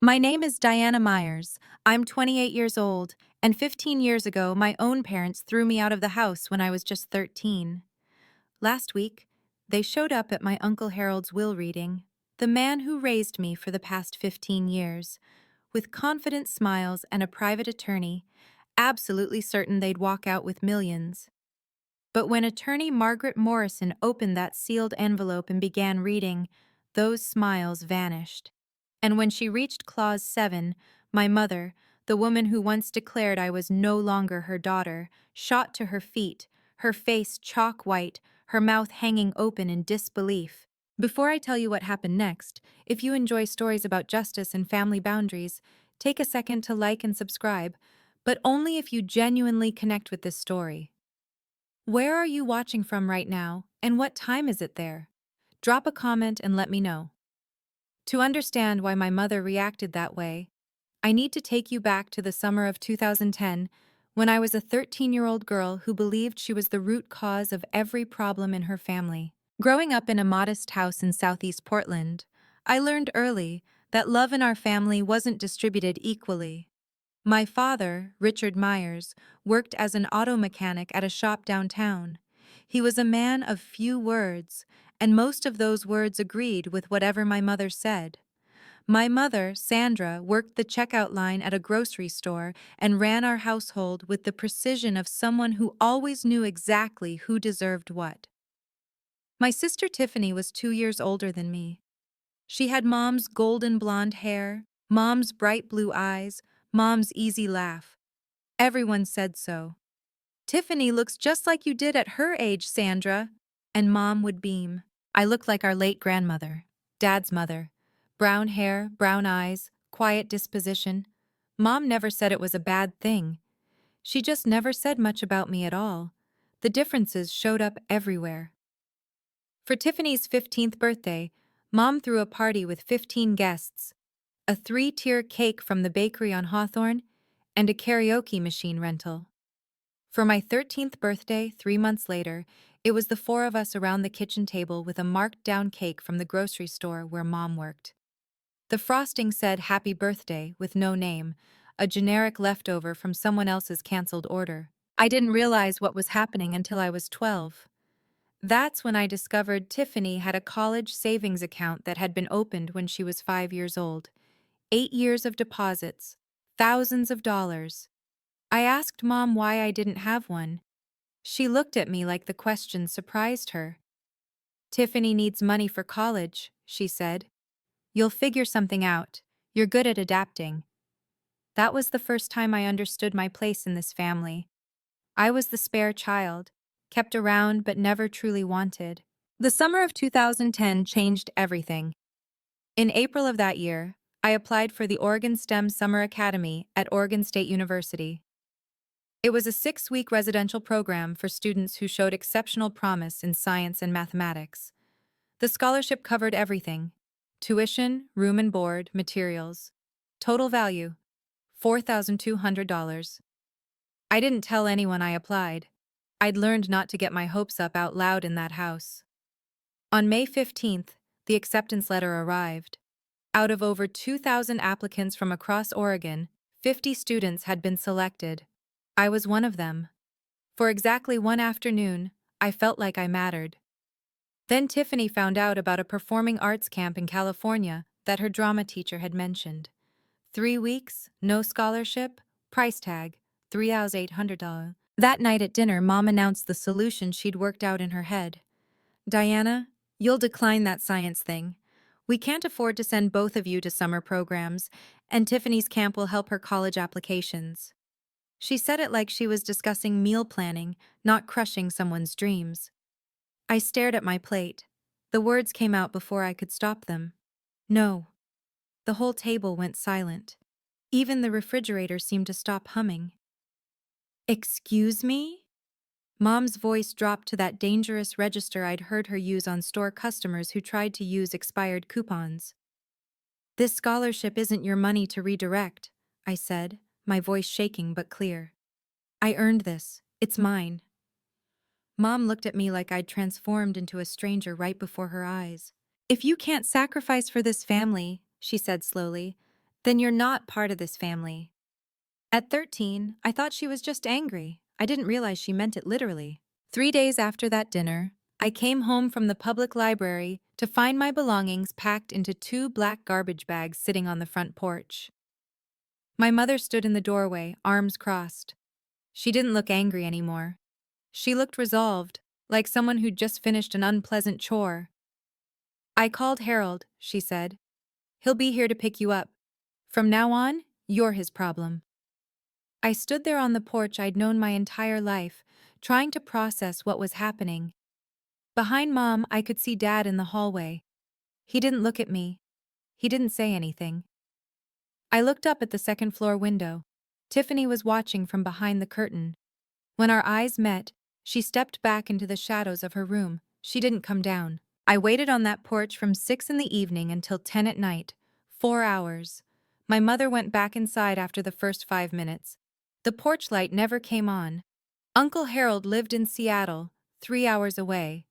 My name is Diana Myers. I'm 28 years old, and 15 years ago, my own parents threw me out of the house when I was just 13. Last week, they showed up at my Uncle Harold's will reading, the man who raised me for the past 15 years, with confident smiles and a private attorney, absolutely certain they'd walk out with millions. But when attorney Margaret Morrison opened that sealed envelope and began reading, those smiles vanished. And when she reached Clause 7, my mother, the woman who once declared I was no longer her daughter, shot to her feet, her face chalk white, her mouth hanging open in disbelief. Before I tell you what happened next, if you enjoy stories about justice and family boundaries, take a second to like and subscribe, but only if you genuinely connect with this story. Where are you watching from right now, and what time is it there? Drop a comment and let me know. To understand why my mother reacted that way, I need to take you back to the summer of 2010, when I was a 13-year-old girl who believed she was the root cause of every problem in her family. Growing up in a modest house in Southeast Portland, I learned early that love in our family wasn't distributed equally. My father, Richard Myers, worked as an auto mechanic at a shop downtown. He was a man of few words, and most of those words agreed with whatever my mother said. My mother, Sandra, worked the checkout line at a grocery store and ran our household with the precision of someone who always knew exactly who deserved what. My sister Tiffany was 2 years older than me. She had Mom's golden blonde hair, Mom's bright blue eyes, Mom's easy laugh. Everyone said so. "Tiffany looks just like you did at her age, Sandra." And Mom would beam. I looked like our late grandmother, Dad's mother. Brown hair, brown eyes, quiet disposition. Mom never said it was a bad thing. She just never said much about me at all. The differences showed up everywhere. For Tiffany's 15th birthday, Mom threw a party with 15 guests, a 3-tier cake from the bakery on Hawthorne, and a karaoke machine rental. For my 13th birthday, 3 months later, it was the four of us around the kitchen table with a marked-down cake from the grocery store where Mom worked. The frosting said "Happy Birthday" with no name, a generic leftover from someone else's canceled order. I didn't realize what was happening until I was 12. That's when I discovered Tiffany had a college savings account that had been opened when she was 5 years old. 8 years of deposits, thousands of dollars. I asked Mom why I didn't have one. She looked at me like the question surprised her. "Tiffany needs money for college," she said. "You'll figure something out. You're good at adapting." That was the first time I understood my place in this family. I was the spare child, kept around but never truly wanted. The summer of 2010 changed everything. In April of that year, I applied for the Oregon STEM Summer Academy at Oregon State University. It was a 6-week residential program for students who showed exceptional promise in science and mathematics. The scholarship covered everything: tuition, room and board, materials. Total value: $4,200. I didn't tell anyone I applied. I'd learned not to get my hopes up out loud in that house. On May 15th, the acceptance letter arrived. Out of over 2,000 applicants from across Oregon, 50 students had been selected. I was one of them. For exactly one afternoon, I felt like I mattered. Then Tiffany found out about a performing arts camp in California that her drama teacher had mentioned. 3 weeks, no scholarship, price tag, $3,800. That night at dinner, Mom announced the solution she'd worked out in her head. "Diana, you'll decline that science thing. We can't afford to send both of you to summer programs, and Tiffany's camp will help her college applications." She said it like she was discussing meal planning, not crushing someone's dreams. I stared at my plate. The words came out before I could stop them. "No." The whole table went silent. Even the refrigerator seemed to stop humming. "Excuse me?" Mom's voice dropped to that dangerous register I'd heard her use on store customers who tried to use expired coupons. "This scholarship isn't your money to redirect," I said, my voice shaking but clear. "I earned this. It's mine." Mom looked at me like I'd transformed into a stranger right before her eyes. "If you can't sacrifice for this family," she said slowly, Then you're not part of this family. At 13, I thought she was just angry. I didn't realize she meant it literally. 3 days after that dinner, I came home from the public library to find my belongings packed into 2 black garbage bags sitting on the front porch. My mother stood in the doorway, arms crossed. She didn't look angry anymore. She looked resolved, like someone who'd just finished an unpleasant chore. "I called Harold," she said. "He'll be here to pick you up. From now on, you're his problem." I stood there on the porch I'd known my entire life, trying to process what was happening. Behind Mom, I could see Dad in the hallway. He didn't look at me. He didn't say anything. I looked up at the second-floor window. Tiffany was watching from behind the curtain. When our eyes met, she stepped back into the shadows of her room. She didn't come down. I waited on that porch from 6 in the evening until 10 at night. 4 hours. My mother went back inside after the first 5 minutes. The porch light never came on. Uncle Harold lived in Seattle, 3 hours away.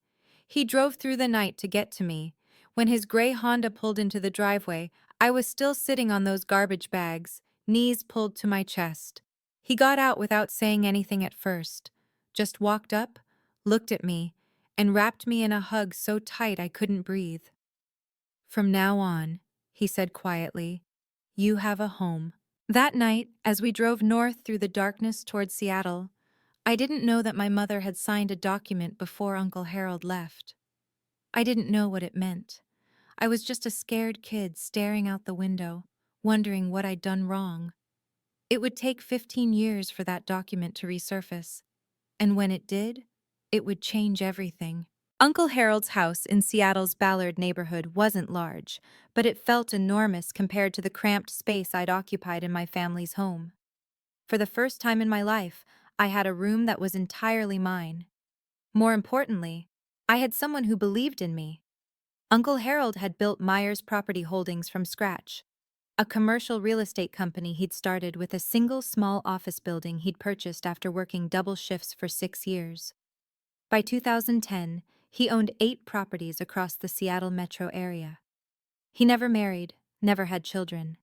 He drove through the night to get to me. When his gray Honda pulled into the driveway, I was still sitting on those garbage bags, knees pulled to my chest. He got out without saying anything at first, just walked up, looked at me, and wrapped me in a hug so tight I couldn't breathe. "From now on," he said quietly, "you have a home." That night, as we drove north through the darkness toward Seattle, I didn't know that my mother had signed a document before Uncle Harold left. I didn't know what it meant. I was just a scared kid staring out the window, wondering what I'd done wrong. It would take 15 years for that document to resurface, and when it did, it would change everything. Uncle Harold's house in Seattle's Ballard neighborhood wasn't large, but it felt enormous compared to the cramped space I'd occupied in my family's home. For the first time in my life, I had a room that was entirely mine. More importantly, I had someone who believed in me. Uncle Harold had built Myers Property Holdings from scratch, a commercial real estate company he'd started with a single small office building he'd purchased after working double shifts for 6 years. By 2010, he owned 8 properties across the Seattle metro area. He never married, never had children.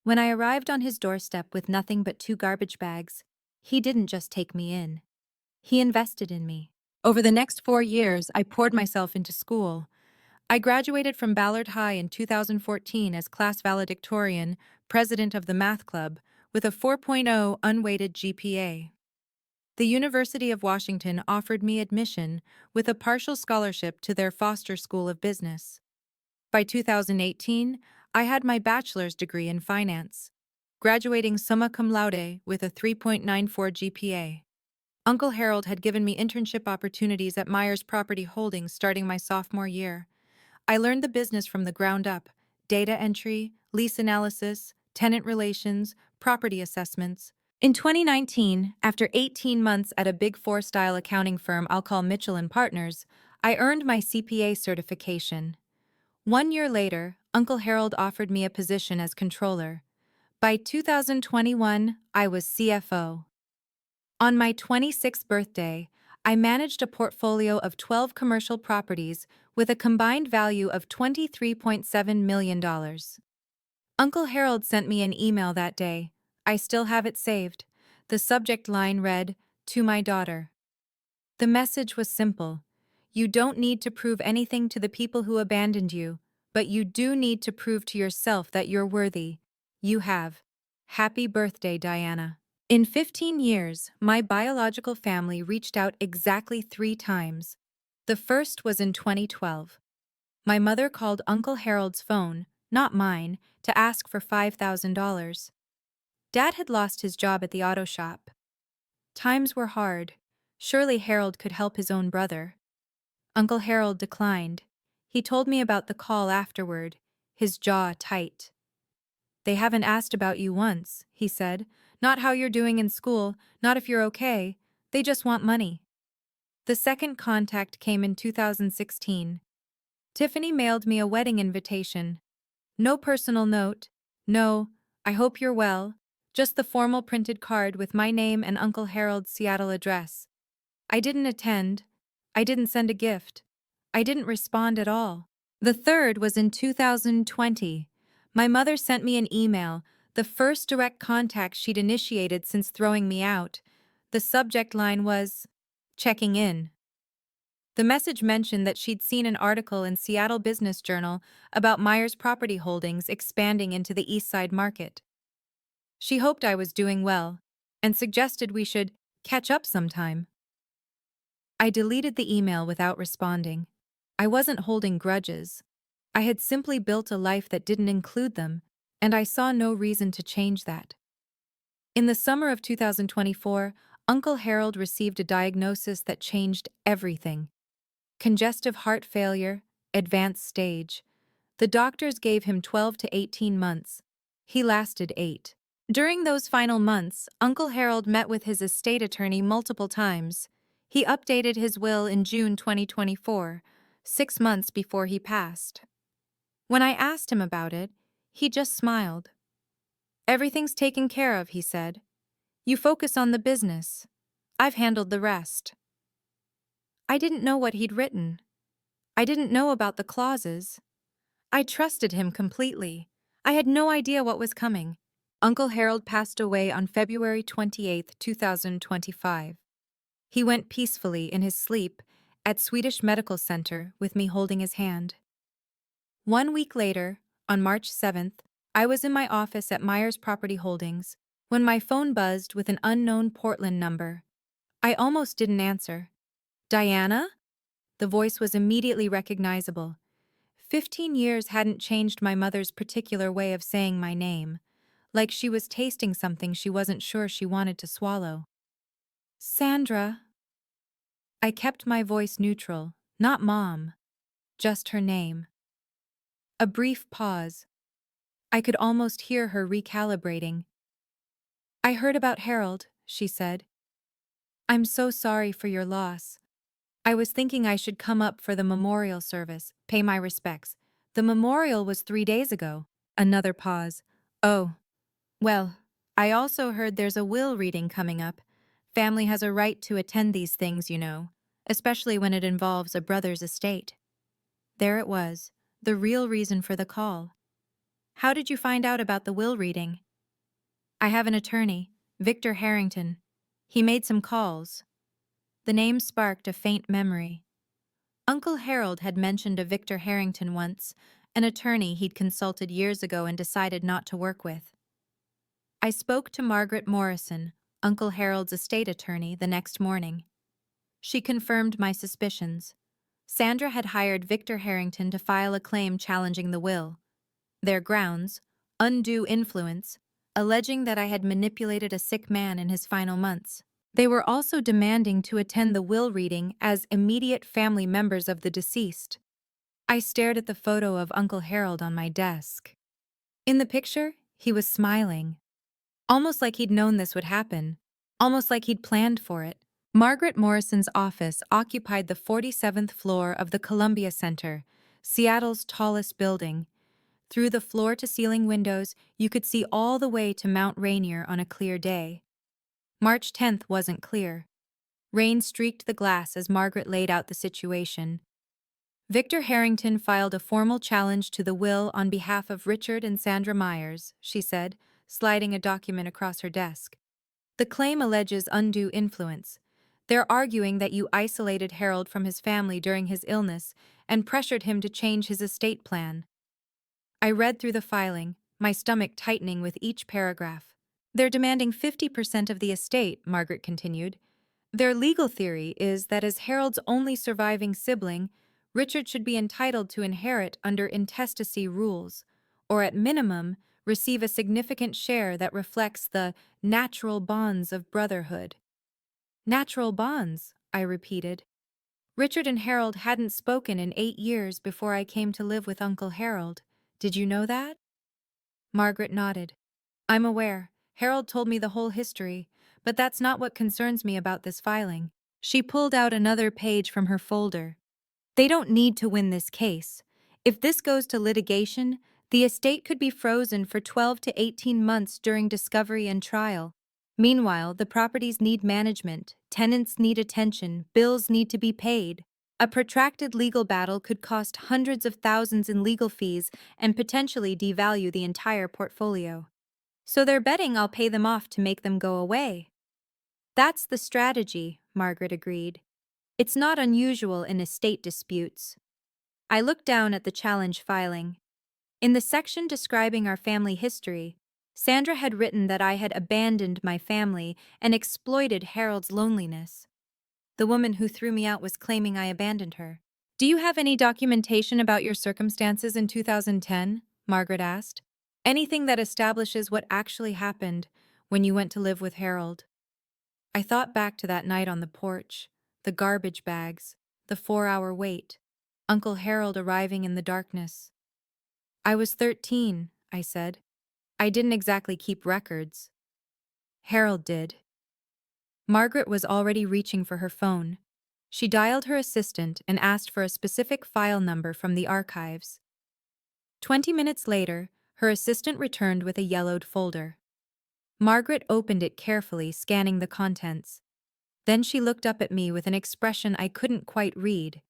When I arrived on his doorstep with nothing but 2 garbage bags, he didn't just take me in. He invested in me. Over the next 4 years, I poured myself into school. I graduated from Ballard High in 2014 as class valedictorian, president of the math club, with a 4.0 unweighted GPA. The University of Washington offered me admission with a partial scholarship to their Foster School of Business. By 2018, I had my bachelor's degree in finance, graduating summa cum laude with a 3.94 GPA. Uncle Harold had given me internship opportunities at Myers Property Holdings starting my sophomore year. I learned the business from the ground up: data entry, lease analysis, tenant relations, property assessments. In 2019, after 18 months at a Big Four-style accounting firm I'll call Mitchell and Partners, I earned my CPA certification. 1 year later, Uncle Harold offered me a position as controller. By 2021, I was CFO. On my 26th birthday, I managed a portfolio of 12 commercial properties with a combined value of $23.7 million. Uncle Harold sent me an email that day. I still have it saved. The subject line read, "To my daughter." The message was simple. You don't need to prove anything to the people who abandoned you, but you do need to prove to yourself that you're worthy. You have. Happy birthday, Diana. In 15 years, my biological family reached out exactly 3 times. The first was in 2012. My mother called Uncle Harold's phone, not mine, to ask for $5,000. Dad had lost his job at the auto shop. Times were hard. Surely Harold could help his own brother. Uncle Harold declined. He told me about the call afterward, his jaw tight. "They haven't asked about you once," he said. "Not how you're doing in school, not if you're okay. They just want money." The second contact came in 2016. Tiffany mailed me a wedding invitation. No personal note. No, "I hope you're well," just the formal printed card with my name and Uncle Harold's Seattle address. I didn't attend. I didn't send a gift. I didn't respond at all. The third was in 2020. My mother sent me an email, the first direct contact she'd initiated since throwing me out. The subject line was, "Checking in." The message mentioned that she'd seen an article in Seattle Business Journal about Myers property holdings expanding into the East Side market. She hoped I was doing well, and suggested we should catch up sometime. I deleted the email without responding. I wasn't holding grudges. I had simply built a life that didn't include them, and I saw no reason to change that. In the summer of 2024, Uncle Harold received a diagnosis that changed everything. Congestive heart failure, advanced stage. The doctors gave him 12 to 18 months. He lasted 8. During those final months, Uncle Harold met with his estate attorney multiple times. He updated his will in June 2024, 6 months before he passed. When I asked him about it, he just smiled. "Everything's taken care of," he said. "You focus on the business. I've handled the rest." I didn't know what he'd written. I didn't know about the clauses. I trusted him completely. I had no idea what was coming. Uncle Harold passed away on February 28, 2025. He went peacefully in his sleep at Swedish Medical Center with me holding his hand. 1 week later, on March 7th, I was in my office at Myers Property Holdings when my phone buzzed with an unknown Portland number. I almost didn't answer. "Diana?" The voice was immediately recognizable. 15 years hadn't changed my mother's particular way of saying my name, like she was tasting something she wasn't sure she wanted to swallow. "Sandra." I kept my voice neutral, not Mom, just her name. A brief pause. I could almost hear her recalibrating. "I heard about Harold," she said. "I'm so sorry for your loss. I was thinking I should come up for the memorial service, pay my respects. The memorial was 3 days ago." Another pause. "Oh, well, I also heard there's a will reading coming up. Family has a right to attend these things, you know, especially when it involves a brother's estate." There it was, the real reason for the call. "How did you find out about the will reading?" "I have an attorney, Victor Harrington. He made some calls." The name sparked a faint memory. Uncle Harold had mentioned a Victor Harrington once, an attorney he'd consulted years ago and decided not to work with. I spoke to Margaret Morrison, Uncle Harold's estate attorney, the next morning. She confirmed my suspicions. Sandra had hired Victor Harrington to file a claim challenging the will. Their grounds: undue influence, alleging that I had manipulated a sick man in his final months. They were also demanding to attend the will reading as immediate family members of the deceased. I stared at the photo of Uncle Harold on my desk. In the picture, he was smiling. Almost like he'd known this would happen. Almost like he'd planned for it. Margaret Morrison's office occupied the 47th floor of the Columbia Center, Seattle's tallest building. Through the floor-to-ceiling windows, you could see all the way to Mount Rainier on a clear day. March 10th wasn't clear. Rain streaked the glass as Margaret laid out the situation. "Victor Harrington filed a formal challenge to the will on behalf of Richard and Sandra Myers," she said, sliding a document across her desk. "The claim alleges undue influence. They're arguing that you isolated Harold from his family during his illness and pressured him to change his estate plan." I read through the filing, my stomach tightening with each paragraph. "They're demanding 50% of the estate," Margaret continued. "Their legal theory is that as Harold's only surviving sibling, Richard should be entitled to inherit under intestacy rules, or at minimum, receive a significant share that reflects the natural bonds of brotherhood." "Natural bonds," I repeated. "Richard and Harold hadn't spoken in 8 years before I came to live with Uncle Harold. Did you know that?" Margaret nodded. "I'm aware. Harold told me the whole history, but that's not what concerns me about this filing." She pulled out another page from her folder. "They don't need to win this case. If this goes to litigation, the estate could be frozen for 12 to 18 months during discovery and trial. Meanwhile, the properties need management, tenants need attention, bills need to be paid." A protracted legal battle could cost hundreds of thousands in legal fees and potentially devalue the entire portfolio. So they're betting I'll pay them off to make them go away. That's the strategy, Margaret agreed. It's not unusual in estate disputes. I looked down at the challenge filing. In the section describing our family history, Sandra had written that I had abandoned my family and exploited Harold's loneliness. The woman who threw me out was claiming I abandoned her. Do you have any documentation about your circumstances in 2010? Margaret asked. Anything that establishes what actually happened when you went to live with Harold? I thought back to that night on the porch, the garbage bags, the 4-hour wait, Uncle Harold arriving in the darkness. I was 13, I said. I didn't exactly keep records. Harold did. Margaret was already reaching for her phone. She dialed her assistant and asked for a specific file number from the archives. 20 minutes later, her assistant returned with a yellowed folder. Margaret opened it carefully, scanning the contents. Then she looked up at me with an expression I couldn't quite read.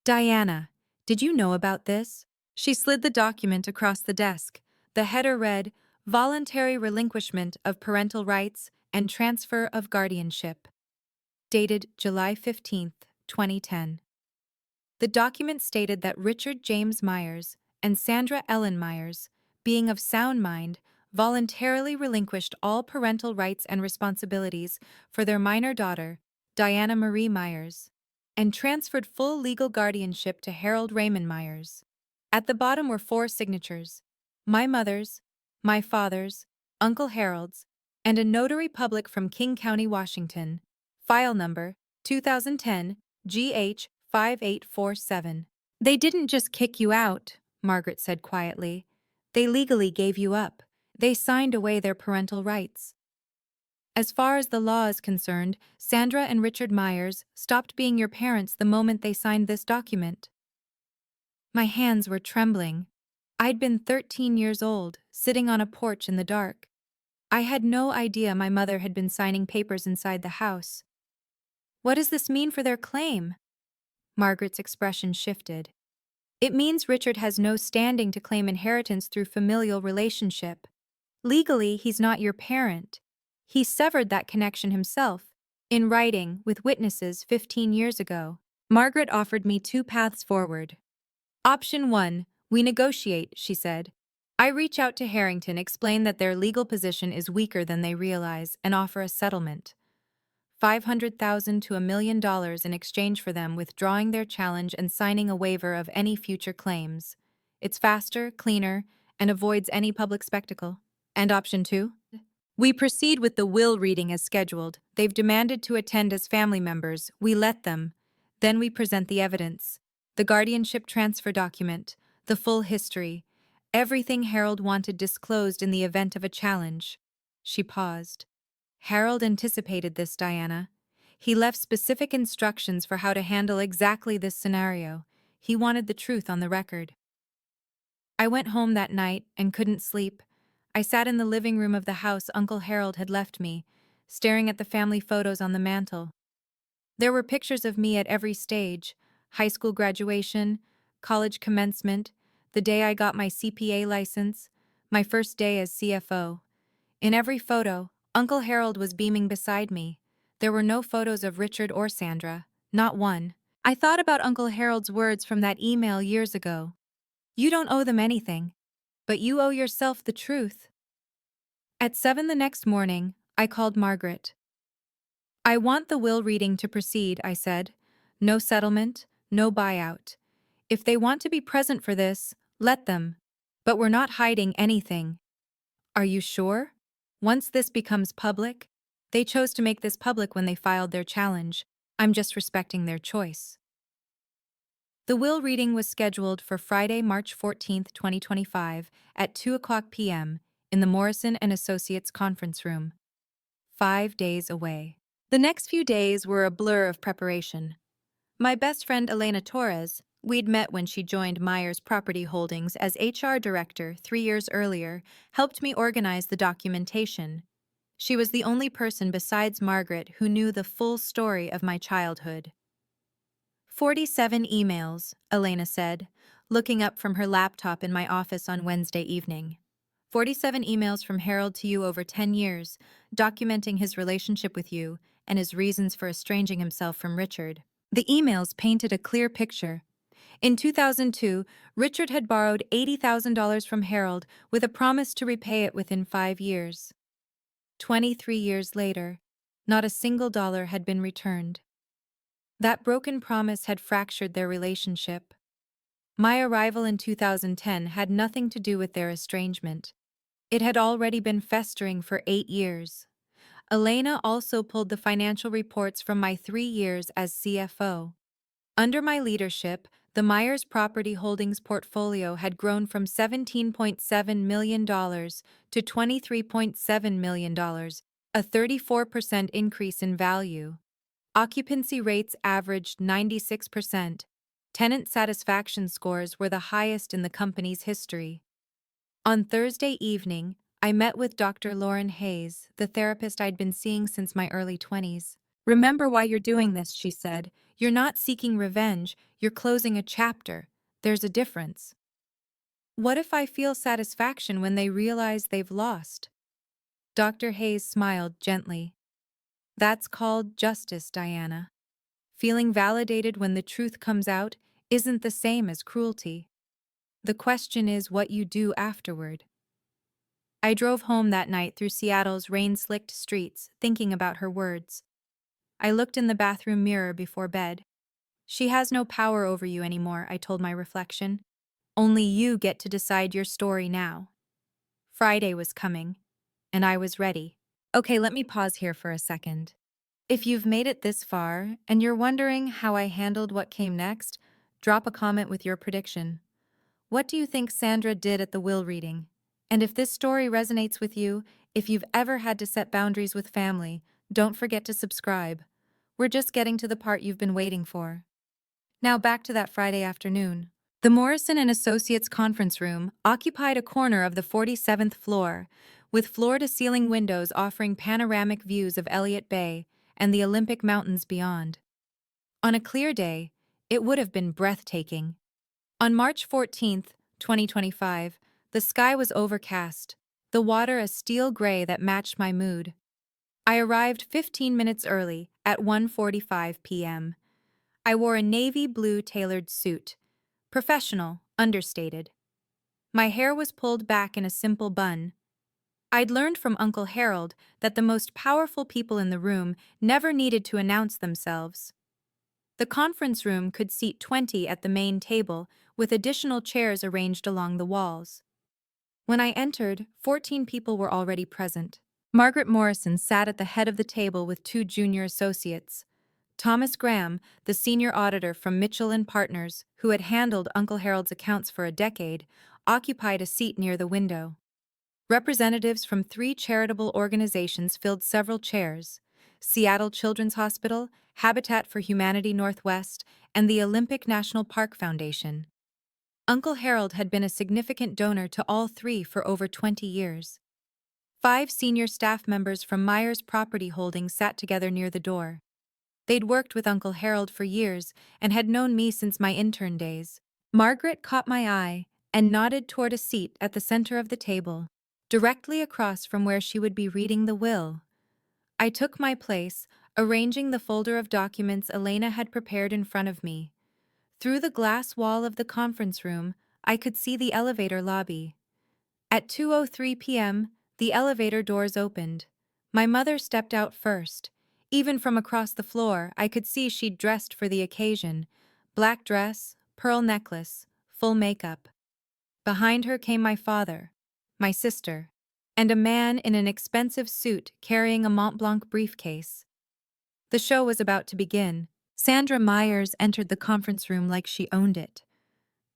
Diana, did you know about this? She slid the document across the desk. The header read, Voluntary Relinquishment of Parental Rights and Transfer of Guardianship. Dated July 15, 2010. The document stated that Richard James Myers and Sandra Ellen Myers, being of sound mind, voluntarily relinquished all parental rights and responsibilities for their minor daughter, Diana Marie Myers, and transferred full legal guardianship to Harold Raymond Myers. At the bottom were 4 signatures: my mother's, my father's, Uncle Harold's, and a notary public from King County, Washington. File number 2010 GH 5847. They didn't just kick you out, Margaret said quietly. They legally gave you up. They signed away their parental rights. As far as the law is concerned, Sandra and Richard Myers stopped being your parents the moment they signed this document. My hands were trembling. I'd been 13 years old, sitting on a porch in the dark. I had no idea my mother had been signing papers inside the house. What does this mean for their claim? Margaret's expression shifted. It means Richard has no standing to claim inheritance through familial relationship. Legally, he's not your parent. He severed that connection himself, in writing, with witnesses 15 years ago. Margaret offered me 2 paths forward. Option 1, we negotiate, she said. I reach out to Harrington, explain that their legal position is weaker than they realize, and offer a settlement. $500,000 to $1 million in exchange for them withdrawing their challenge and signing a waiver of any future claims. It's faster, cleaner, and avoids any public spectacle. And option 2? We proceed with the will reading as scheduled. They've demanded to attend as family members. We let them. Then we present the evidence. The guardianship transfer document, the full history, everything Harold wanted disclosed in the event of a challenge. She paused. Harold anticipated this, Diana. He left specific instructions for how to handle exactly this scenario. He wanted the truth on the record. I went home that night and couldn't sleep. I sat in the living room of the house Uncle Harold had left me, staring at the family photos on the mantel. There were pictures of me at every stage: high school graduation, college commencement, the day I got my CPA license, my first day as CFO. In every photo, Uncle Harold was beaming beside me. There were no photos of Richard or Sandra, not one. I thought about Uncle Harold's words from that email years ago. You don't owe them anything, but you owe yourself the truth. At 7 the next morning, I called Margaret. I want the will reading to proceed, I said. No settlement, no buyout. If they want to be present for this, let them. But we're not hiding anything. Are you sure? Once this becomes public, they chose to make this public when they filed their challenge. I'm just respecting their choice. The will reading was scheduled for Friday, March 14, 2025, at 2:00 p.m. in the Morrison & Associates conference room. 5 days away. The next few days were a blur of preparation. My best friend Elena Torres, we'd met when she joined Myers Property Holdings as HR director 3 years earlier, helped me organize the documentation. She was the only person besides Margaret who knew the full story of my childhood. 47 emails, Elena said, looking up from her laptop in my office on Wednesday evening. 47 emails from Harold to you over 10 years, documenting his relationship with you and his reasons for estranging himself from Richard. The emails painted a clear picture. In 2002, Richard had borrowed $80,000 from Harold with a promise to repay it within 5 years. 23 years later, not a single dollar had been returned. That broken promise had fractured their relationship. My arrival in 2010 had nothing to do with their estrangement. It had already been festering for 8 years. Elena also pulled the financial reports from my 3 years as CFO. Under my leadership, the Myers Property Holdings portfolio had grown from $17.7 million to $23.7 million, a 34% increase in value. Occupancy rates averaged 96%. Tenant satisfaction scores were the highest in the company's history. On Thursday evening, I met with Dr. Lauren Hayes, the therapist I'd been seeing since my early 20s. "Remember why you're doing this," she said. "You're not seeking revenge, you're closing a chapter. There's a difference." "What if I feel satisfaction when they realize they've lost?" Dr. Hayes smiled gently. "That's called justice, Diana. Feeling validated when the truth comes out isn't the same as cruelty. The question is what you do afterward." I drove home that night through Seattle's rain-slicked streets, thinking about her words. I looked in the bathroom mirror before bed. "She has no power over you anymore," I told my reflection. "Only you get to decide your story now." Friday was coming, and I was ready. Okay, let me pause here for a second. If you've made it this far, and you're wondering how I handled what came next, drop a comment with your prediction. What do you think Sandra did at the will reading? And if this story resonates with you, if you've ever had to set boundaries with family, don't forget to subscribe. We're just getting to the part you've been waiting for. Now back to that Friday afternoon. The Morrison and Associates conference room occupied a corner of the 47th floor, with floor-to-ceiling windows offering panoramic views of Elliott Bay and the Olympic Mountains beyond. On a clear day, it would have been breathtaking. On March 14, 2025, the sky was overcast, the water a steel gray that matched my mood. I arrived 15 minutes early at 1:45 p.m. I wore a navy blue tailored suit. Professional, understated. My hair was pulled back in a simple bun. I'd learned from Uncle Harold that the most powerful people in the room never needed to announce themselves. The conference room could seat 20 at the main table, with additional chairs arranged along the walls. When I entered, 14 people were already present. Margaret Morrison sat at the head of the table with 2 junior associates. Thomas Graham, the senior auditor from Mitchell and Partners, who had handled Uncle Harold's accounts for a decade, occupied a seat near the window. Representatives from 3 charitable organizations filled several chairs: Seattle Children's Hospital, Habitat for Humanity Northwest, and the Olympic National Park Foundation. Uncle Harold had been a significant donor to all 3 for over 20 years. 5 senior staff members from Myers Property Holdings sat together near the door. They'd worked with Uncle Harold for years and had known me since my intern days. Margaret caught my eye and nodded toward a seat at the center of the table, directly across from where she would be reading the will. I took my place, arranging the folder of documents Elena had prepared in front of me. Through the glass wall of the conference room, I could see the elevator lobby. At 2:03 p.m., the elevator doors opened. My mother stepped out first. Even from across the floor, I could see she'd dressed for the occasion. Black dress, pearl necklace, full makeup. Behind her came my father, my sister, and a man in an expensive suit carrying a Mont Blanc briefcase. The show was about to begin. Sandra Myers entered the conference room like she owned it.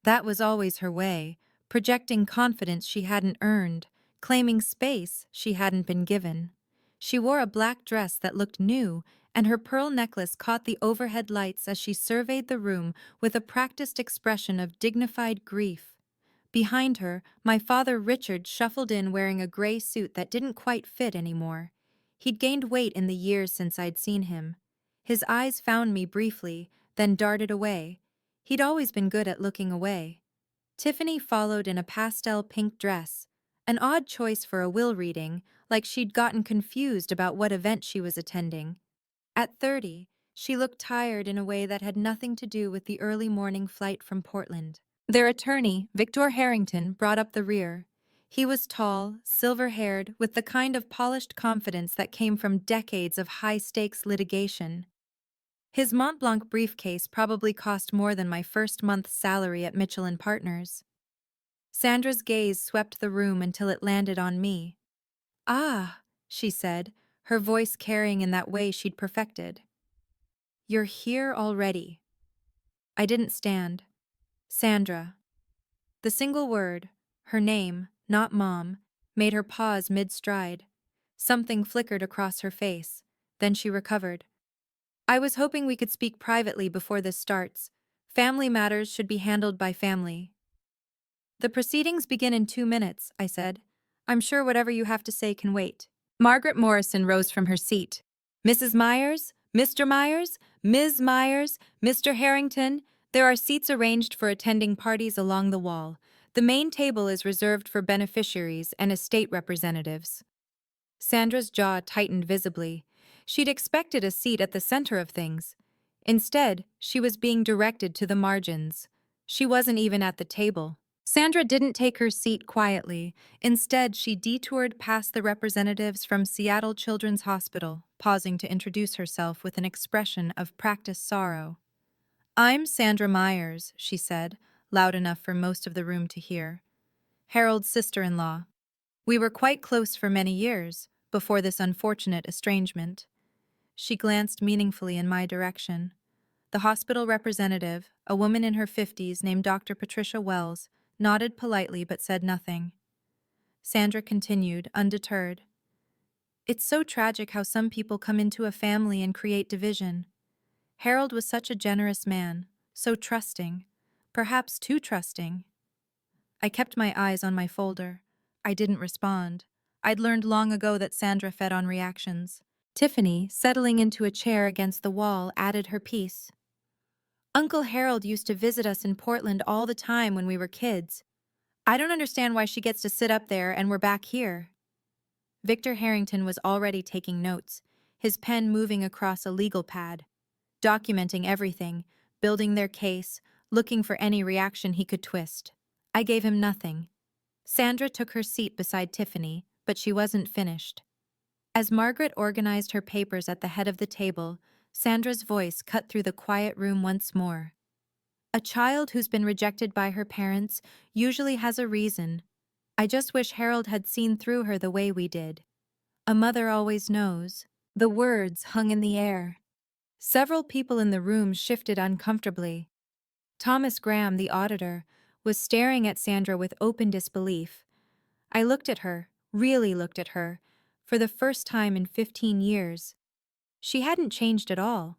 That was always her way, projecting confidence she hadn't earned, claiming space she hadn't been given. She wore a black dress that looked new, and her pearl necklace caught the overhead lights as she surveyed the room with a practiced expression of dignified grief. Behind her, my father Richard shuffled in wearing a gray suit that didn't quite fit anymore. He'd gained weight in the years since I'd seen him. His eyes found me briefly, then darted away. He'd always been good at looking away. Tiffany followed in a pastel pink dress, an odd choice for a will reading, like she'd gotten confused about what event she was attending. At 30, she looked tired in a way that had nothing to do with the early morning flight from Portland. Their attorney, Victor Harrington, brought up the rear. He was tall, silver-haired, with the kind of polished confidence that came from decades of high-stakes litigation. His Mont Blanc briefcase probably cost more than my first month's salary at Mitchell and Partners. Sandra's gaze swept the room until it landed on me. "Ah," she said, her voice carrying in that way she'd perfected. "You're here already." I didn't stand. Sandra. The single word, her name, not Mom, made her pause mid-stride. Something flickered across her face. Then she recovered. "I was hoping we could speak privately before this starts. Family matters should be handled by family." "The proceedings begin in 2 minutes," I said. "I'm sure whatever you have to say can wait." Margaret Morrison rose from her seat. "Mrs. Myers, Mr. Myers, Ms. Myers, Mr. Harrington, there are seats arranged for attending parties along the wall. The main table is reserved for beneficiaries and estate representatives." Sandra's jaw tightened visibly. She'd expected a seat at the center of things. Instead, she was being directed to the margins. She wasn't even at the table. Sandra didn't take her seat quietly. Instead, she detoured past the representatives from Seattle Children's Hospital, pausing to introduce herself with an expression of practiced sorrow. "I'm Sandra Myers," she said, loud enough for most of the room to hear. "Harold's sister-in-law. We were quite close for many years, before this unfortunate estrangement." She glanced meaningfully in my direction. The hospital representative, a woman in her 50s named Dr. Patricia Wells, nodded politely but said nothing. Sandra continued, undeterred. "It's so tragic how some people come into a family and create division. Harold was such a generous man, so trusting, perhaps too trusting." I kept my eyes on my folder. I didn't respond. I'd learned long ago that Sandra fed on reactions. Tiffany, settling into a chair against the wall, added her piece. "Uncle Harold used to visit us in Portland all the time when we were kids. I don't understand why she gets to sit up there and we're back here." Victor Harrington was already taking notes, his pen moving across a legal pad, documenting everything, building their case, looking for any reaction he could twist. I gave him nothing. Sandra took her seat beside Tiffany, but she wasn't finished. As Margaret organized her papers at the head of the table, Sandra's voice cut through the quiet room once more. "A child who's been rejected by her parents usually has a reason. I just wish Harold had seen through her the way we did. A mother always knows." The words hung in the air. Several people in the room shifted uncomfortably. Thomas Graham, the auditor, was staring at Sandra with open disbelief. I looked at her, really looked at her, for the first time in 15 years. She hadn't changed at all.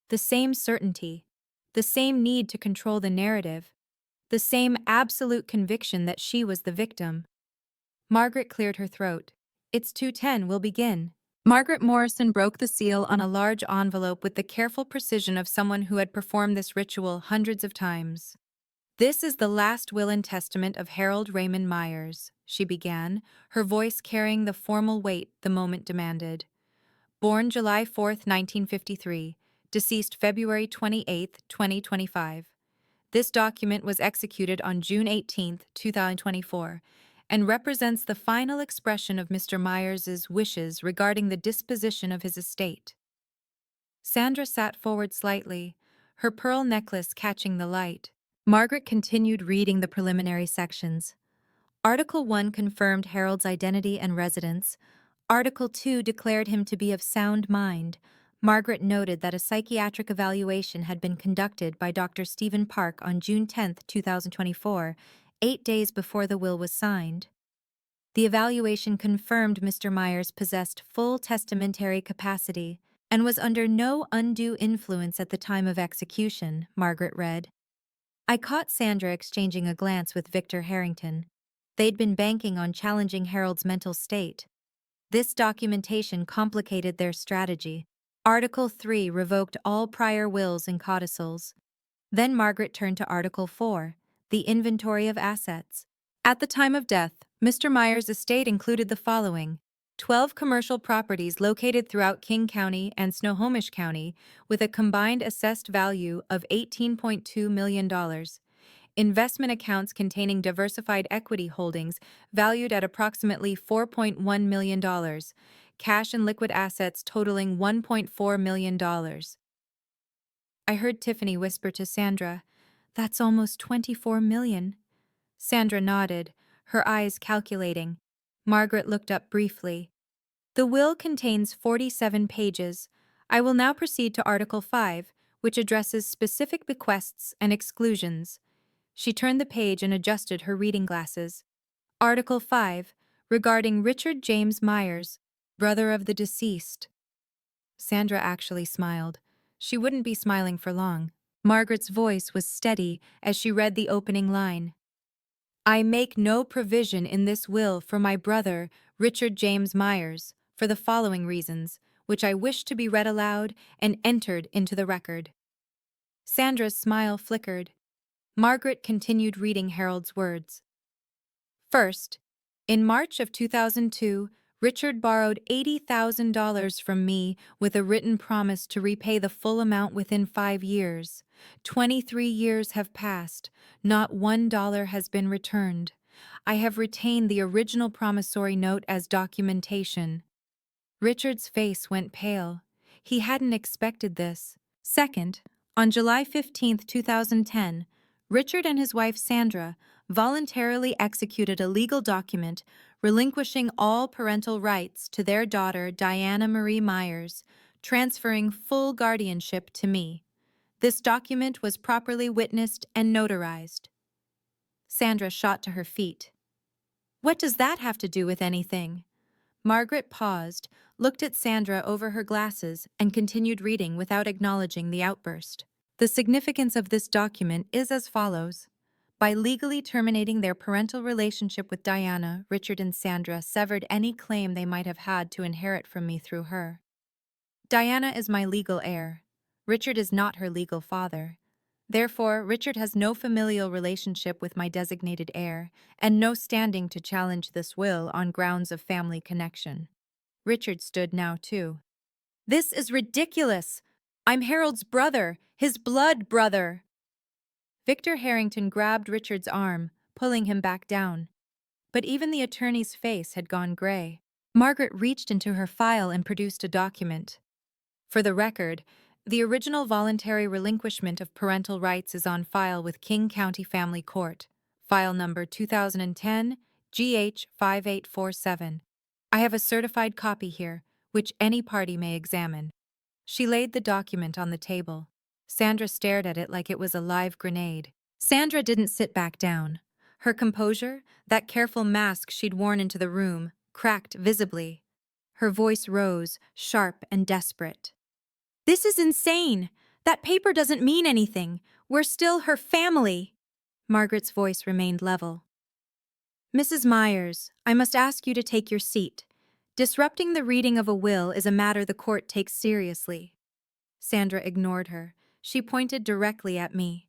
The same certainty, the same need to control the narrative, the same absolute conviction that she was the victim. Margaret cleared her throat. "It's 2:10, we'll begin." Margaret Morrison broke the seal on a large envelope with the careful precision of someone who had performed this ritual hundreds of times. "This is the last will and testament of Harold Raymond Myers," she began, her voice carrying the formal weight the moment demanded. "Born July 4, 1953, deceased February 28, 2025. This document was executed on June 18, 2024, and represents the final expression of Mr. Myers's wishes regarding the disposition of his estate." Sandra sat forward slightly, her pearl necklace catching the light. Margaret continued reading the preliminary sections. Article 1 confirmed Harold's identity and residence. Article 2 declared him to be of sound mind. Margaret noted that a psychiatric evaluation had been conducted by Dr. Stephen Park on June 10, 2024, 8 days before the will was signed. The evaluation confirmed Mr. Myers possessed full testamentary capacity and was under no undue influence at the time of execution, Margaret read. I caught Sandra exchanging a glance with Victor Harrington. They'd been banking on challenging Harold's mental state. This documentation complicated their strategy. Article 3 revoked all prior wills and codicils. Then Margaret turned to Article 4, the inventory of assets. At the time of death, Mr. Myers' estate included the following: 12 commercial properties located throughout King County and Snohomish County with a combined assessed value of $18.2 million. Investment accounts containing diversified equity holdings valued at approximately $4.1 million. Cash and liquid assets totaling $1.4 million. I heard Tiffany whisper to Sandra, "That's almost 24 million." Sandra nodded, her eyes calculating. Margaret looked up briefly. The will contains 47 pages. I will now proceed to Article 5, which addresses specific bequests and exclusions. She turned the page and adjusted her reading glasses. Article 5, regarding Richard James Myers, brother of the deceased. Sandra actually smiled. She wouldn't be smiling for long. Margaret's voice was steady as she read the opening line. I make no provision in this will for my brother, Richard James Myers, for the following reasons, which I wish to be read aloud and entered into the record. Sandra's smile flickered. Margaret continued reading Harold's words. First, in March of 2002, Richard borrowed $80,000 from me with a written promise to repay the full amount within 5 years. 23 years have passed. Not $1 has been returned. I have retained the original promissory note as documentation. Richard's face went pale. He hadn't expected this. Second, on July 15, 2010, Richard and his wife Sandra voluntarily executed a legal document relinquishing all parental rights to their daughter Diana Marie Myers, transferring full guardianship to me. This document was properly witnessed and notarized. Sandra shot to her feet. What does that have to do with anything? Margaret paused, looked at Sandra over her glasses, and continued reading without acknowledging the outburst. The significance of this document is as follows. By legally terminating their parental relationship with Diana, Richard and Sandra severed any claim they might have had to inherit from me through her. Diana is my legal heir. Richard is not her legal father. Therefore, Richard has no familial relationship with my designated heir, and no standing to challenge this will on grounds of family connection. Richard stood now, too. This is ridiculous! I'm Harold's brother, his blood brother! Victor Harrington grabbed Richard's arm, pulling him back down. But even the attorney's face had gone gray. Margaret reached into her file and produced a document. For the record, the original voluntary relinquishment of parental rights is on file with King County Family Court, file number 2010 GH 5847. I have a certified copy here, which any party may examine. She laid the document on the table. Sandra stared at it like it was a live grenade. Sandra didn't sit back down. Her composure, that careful mask she'd worn into the room, cracked visibly. Her voice rose, sharp and desperate. This is insane! That paper doesn't mean anything. We're still her family. Margaret's voice remained level. Mrs. Myers, I must ask you to take your seat. Disrupting the reading of a will is a matter the court takes seriously. Sandra ignored her. She pointed directly at me.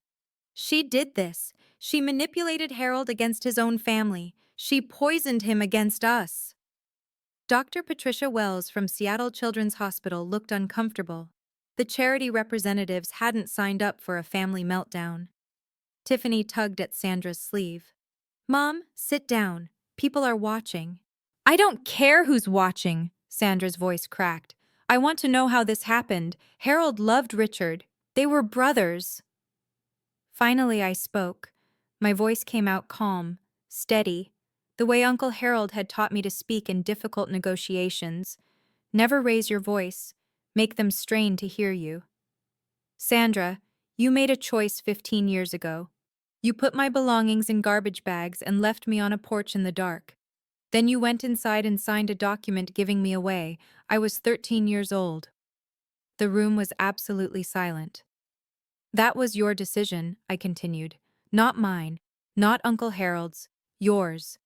She did this. She manipulated Harold against his own family. She poisoned him against us. Dr. Patricia Wells from Seattle Children's Hospital looked uncomfortable. The charity representatives hadn't signed up for a family meltdown. Tiffany tugged at Sandra's sleeve. Mom, sit down. People are watching. I don't care who's watching, Sandra's voice cracked. I want to know how this happened. Harold loved Richard. They were brothers. Finally, I spoke. My voice came out calm, steady, the way Uncle Harold had taught me to speak in difficult negotiations. Never raise your voice. Make them strain to hear you. Sandra, you made a choice 15 years ago. You put my belongings in garbage bags and left me on a porch in the dark. Then you went inside and signed a document giving me away. I was 13 years old. The room was absolutely silent. That was your decision, I continued. Not mine, not Uncle Harold's, yours.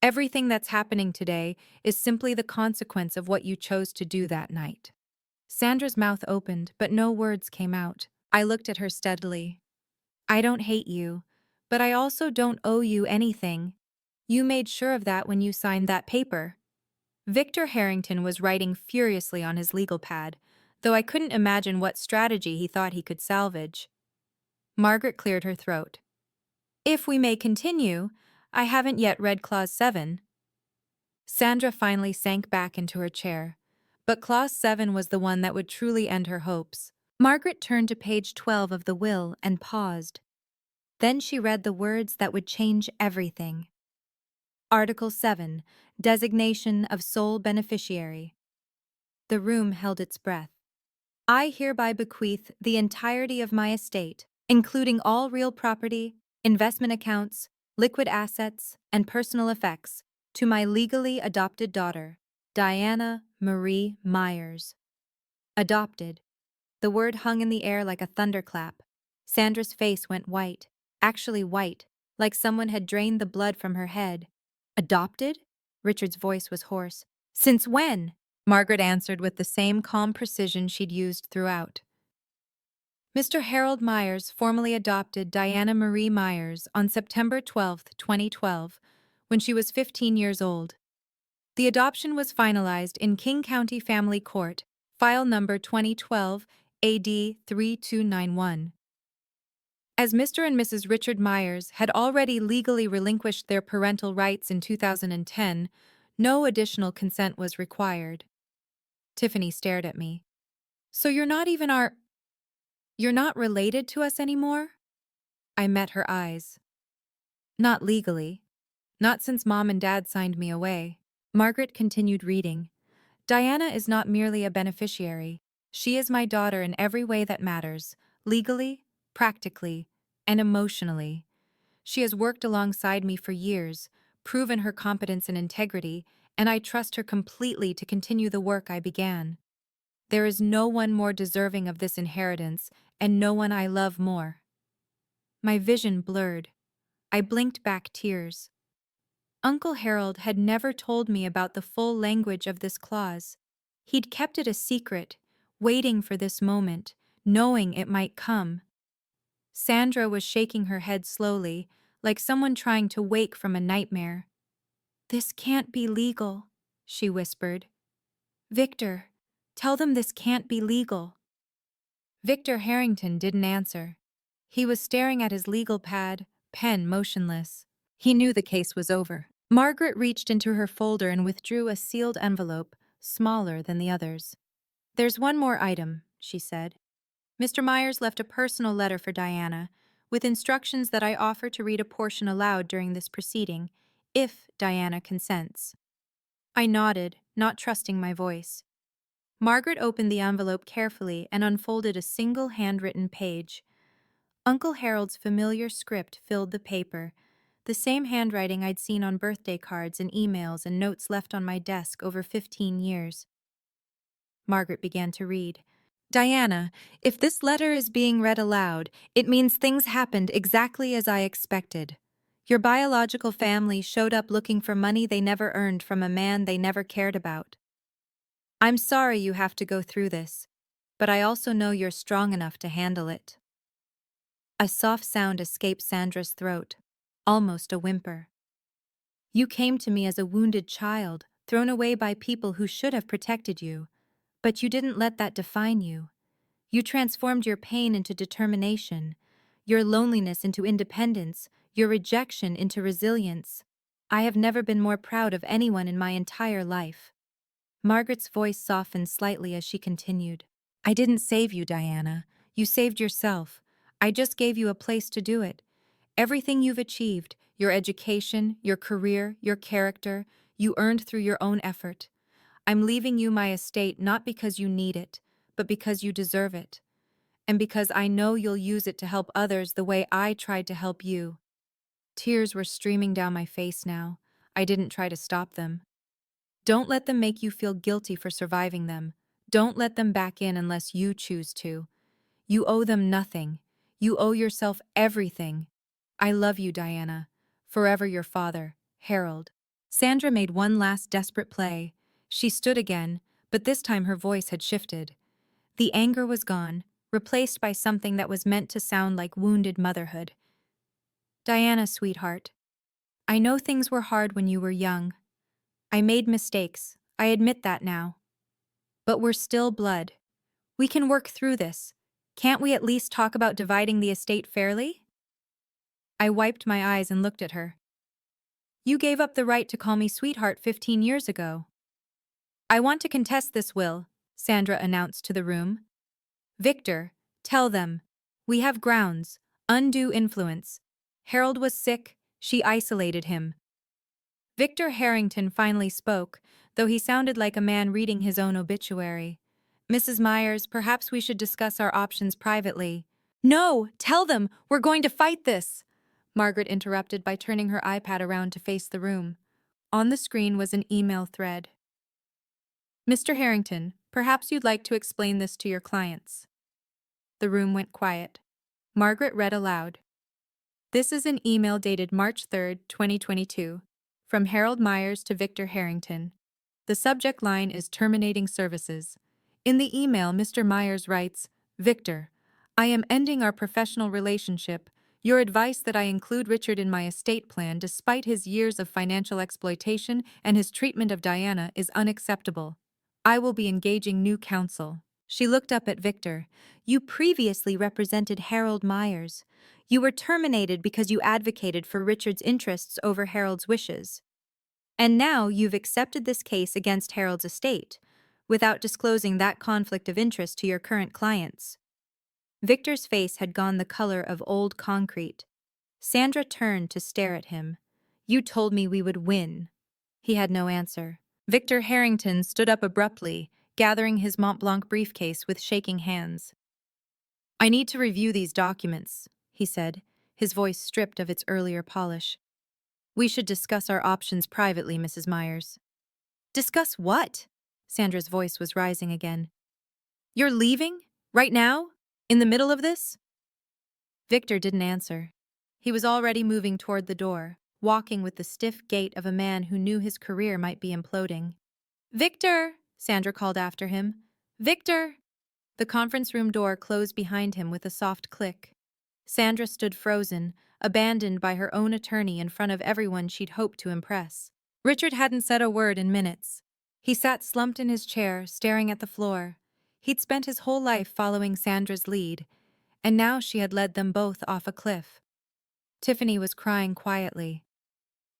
Everything that's happening today is simply the consequence of what you chose to do that night. Sandra's mouth opened, but no words came out. I looked at her steadily. I don't hate you, but I also don't owe you anything. You made sure of that when you signed that paper. Victor Harrington was writing furiously on his legal pad, though I couldn't imagine what strategy he thought he could salvage. Margaret cleared her throat. If we may continue, I haven't yet read Clause 7. Sandra finally sank back into her chair, but Clause 7 was the one that would truly end her hopes. Margaret turned to page 12 of the will and paused. Then she read the words that would change everything. Article 7, Designation of Sole Beneficiary. The room held its breath. I hereby bequeath the entirety of my estate, including all real property, investment accounts, liquid assets, and personal effects, to my legally adopted daughter, Diana Marie Myers. Adopted. The word hung in the air like a thunderclap. Sandra's face went white, actually white, like someone had drained the blood from her head. Adopted? Richard's voice was hoarse. Since when? Margaret answered with the same calm precision she'd used throughout. Mr. Harold Myers formally adopted Diana Marie Myers on September 12, 2012, when she was 15 years old. The adoption was finalized in King County Family Court, file number 2012 AD 3291. As Mr. and Mrs. Richard Myers had already legally relinquished their parental rights in 2010, no additional consent was required. Tiffany stared at me. So you're not related to us anymore? I met her eyes. Not legally. Not since Mom and Dad signed me away. Margaret continued reading. Diana is not merely a beneficiary. She is my daughter in every way that matters, legally, practically, and emotionally. She has worked alongside me for years, proven her competence and integrity, and I trust her completely to continue the work I began. There is no one more deserving of this inheritance, and no one I love more. My vision blurred. I blinked back tears. Uncle Harold had never told me about the full language of this clause. He'd kept it a secret, waiting for this moment, knowing it might come. Sandra was shaking her head slowly, like someone trying to wake from a nightmare. This can't be legal, she whispered. Victor, tell them this can't be legal. Victor Harrington didn't answer. He was staring at his legal pad, pen motionless. He knew the case was over. Margaret reached into her folder and withdrew a sealed envelope, smaller than the others. There's one more item, she said. Mr. Myers left a personal letter for Diana, with instructions that I offer to read a portion aloud during this proceeding, if Diana consents. I nodded, not trusting my voice. Margaret opened the envelope carefully and unfolded a single handwritten page. Uncle Harold's familiar script filled the paper, the same handwriting I'd seen on birthday cards and emails and notes left on my desk over 15 years. Margaret began to read. Diana, if this letter is being read aloud, it means things happened exactly as I expected. Your biological family showed up looking for money they never earned from a man they never cared about. I'm sorry you have to go through this, but I also know you're strong enough to handle it. A soft sound escaped Sandra's throat, almost a whimper. You came to me as a wounded child, thrown away by people who should have protected you, but you didn't let that define you. You transformed your pain into determination, your loneliness into independence, your rejection into resilience. I have never been more proud of anyone in my entire life. Margaret's voice softened slightly as she continued. I didn't save you, Diana. You saved yourself. I just gave you a place to do it. Everything you've achieved, your education, your career, your character, you earned through your own effort. I'm leaving you my estate not because you need it, but because you deserve it. And because I know you'll use it to help others the way I tried to help you. Tears were streaming down my face now. I didn't try to stop them. Don't let them make you feel guilty for surviving them. Don't let them back in unless you choose to. You owe them nothing. You owe yourself everything. I love you, Diana. Forever your father, Harold. Sandra made one last desperate play. She stood again, but this time her voice had shifted. The anger was gone, replaced by something that was meant to sound like wounded motherhood. Diana, sweetheart, I know things were hard when you were young. I made mistakes. I admit that now. But we're still blood. We can work through this. Can't we at least talk about dividing the estate fairly? I wiped my eyes and looked at her. You gave up the right to call me sweetheart 15 years ago. I want to contest this will, Sandra announced to the room. Victor, tell them. We have grounds. Undue influence. Harold was sick. She isolated him. Victor Harrington finally spoke, though he sounded like a man reading his own obituary. Mrs. Myers, perhaps we should discuss our options privately. No, tell them, we're going to fight this, Margaret interrupted by turning her iPad around to face the room. On the screen was an email thread. Mr. Harrington, perhaps you'd like to explain this to your clients. The room went quiet. Margaret read aloud. This is an email dated March 3, 2022, from Harold Myers to Victor Harrington. The subject line is terminating services. In the email, Mr. Myers writes, Victor, I am ending our professional relationship. Your advice that I include Richard in my estate plan despite his years of financial exploitation and his treatment of Diana is unacceptable. I will be engaging new counsel. She looked up at Victor. You previously represented Harold Myers. You were terminated because you advocated for Richard's interests over Harold's wishes. And now you've accepted this case against Harold's estate, without disclosing that conflict of interest to your current clients. Victor's face had gone the color of old concrete. Sandra turned to stare at him. You told me we would win. He had no answer. Victor Harrington stood up abruptly, gathering his Mont Blanc briefcase with shaking hands. I need to review these documents, he said, his voice stripped of its earlier polish. We should discuss our options privately, Mrs. Myers. Discuss what? Sandra's voice was rising again. You're leaving? Right now? In the middle of this? Victor didn't answer. He was already moving toward the door, walking with the stiff gait of a man who knew his career might be imploding. Victor! Sandra called after him. Victor! The conference room door closed behind him with a soft click. Sandra stood frozen, abandoned by her own attorney in front of everyone she'd hoped to impress. Richard hadn't said a word in minutes. He sat slumped in his chair, staring at the floor. He'd spent his whole life following Sandra's lead, and now she had led them both off a cliff. Tiffany was crying quietly.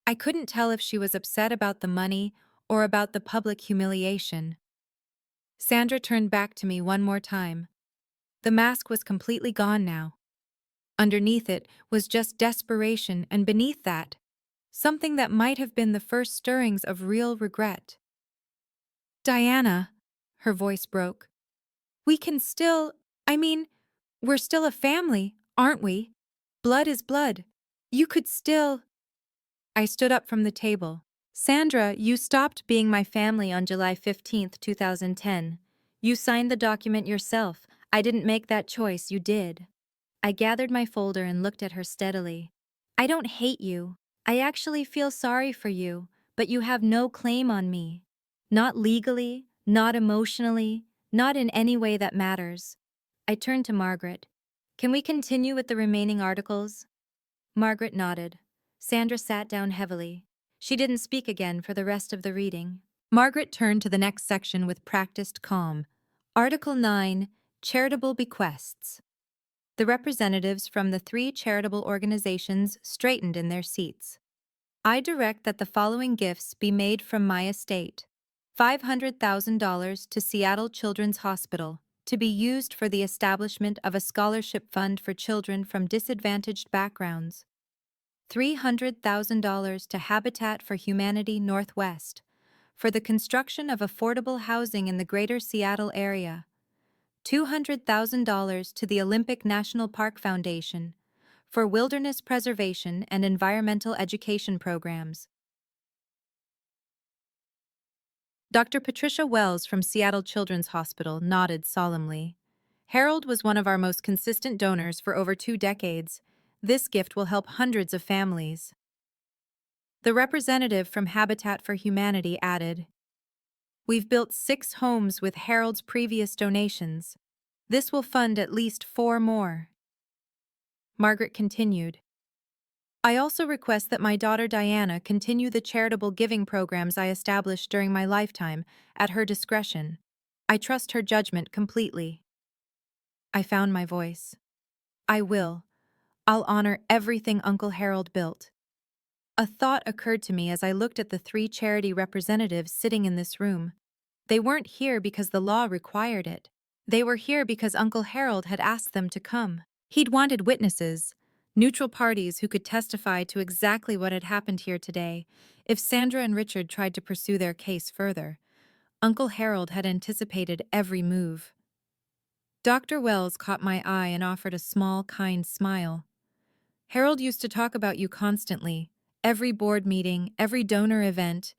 I couldn't tell if she was upset about the money or about the public humiliation. Sandra turned back to me one more time. The mask was completely gone now. Underneath it was just desperation, and beneath that, something that might have been the first stirrings of real regret. Diana, her voice broke. We can still, we're still a family, aren't we? Blood is blood. You could still. I stood up from the table. Sandra, you stopped being my family on July 15th, 2010. You signed the document yourself. I didn't make that choice, you did. I gathered my folder and looked at her steadily. I don't hate you. I actually feel sorry for you, but you have no claim on me. Not legally, not emotionally, not in any way that matters. I turned to Margaret. Can we continue with the remaining articles? Margaret nodded. Sandra sat down heavily. She didn't speak again for the rest of the reading. Margaret turned to the next section with practiced calm. Article 9, Charitable Bequests. The representatives from the 3 charitable organizations straightened in their seats. I direct that the following gifts be made from my estate. $500,000 to Seattle Children's Hospital, to be used for the establishment of a scholarship fund for children from disadvantaged backgrounds. $300,000 to Habitat for Humanity Northwest, for the construction of affordable housing in the greater Seattle area. $200,000 to the Olympic National Park Foundation, for wilderness preservation and environmental education programs. Dr. Patricia Wells from Seattle Children's Hospital nodded solemnly. Harold was one of our most consistent donors for over 2 decades. This gift will help hundreds of families. The representative from Habitat for Humanity added, We've built 6 homes with Harold's previous donations. This will fund at least 4 more. Margaret continued. I also request that my daughter Diana continue the charitable giving programs I established during my lifetime, at her discretion. I trust her judgment completely. I found my voice. I will. I'll honor everything Uncle Harold built. A thought occurred to me as I looked at the 3 charity representatives sitting in this room. They weren't here because the law required it. They were here because Uncle Harold had asked them to come. He'd wanted witnesses, neutral parties who could testify to exactly what had happened here today if Sandra and Richard tried to pursue their case further. Uncle Harold had anticipated every move. Dr. Wells caught my eye and offered a small, kind smile. Harold used to talk about you constantly. Every board meeting, every donor event.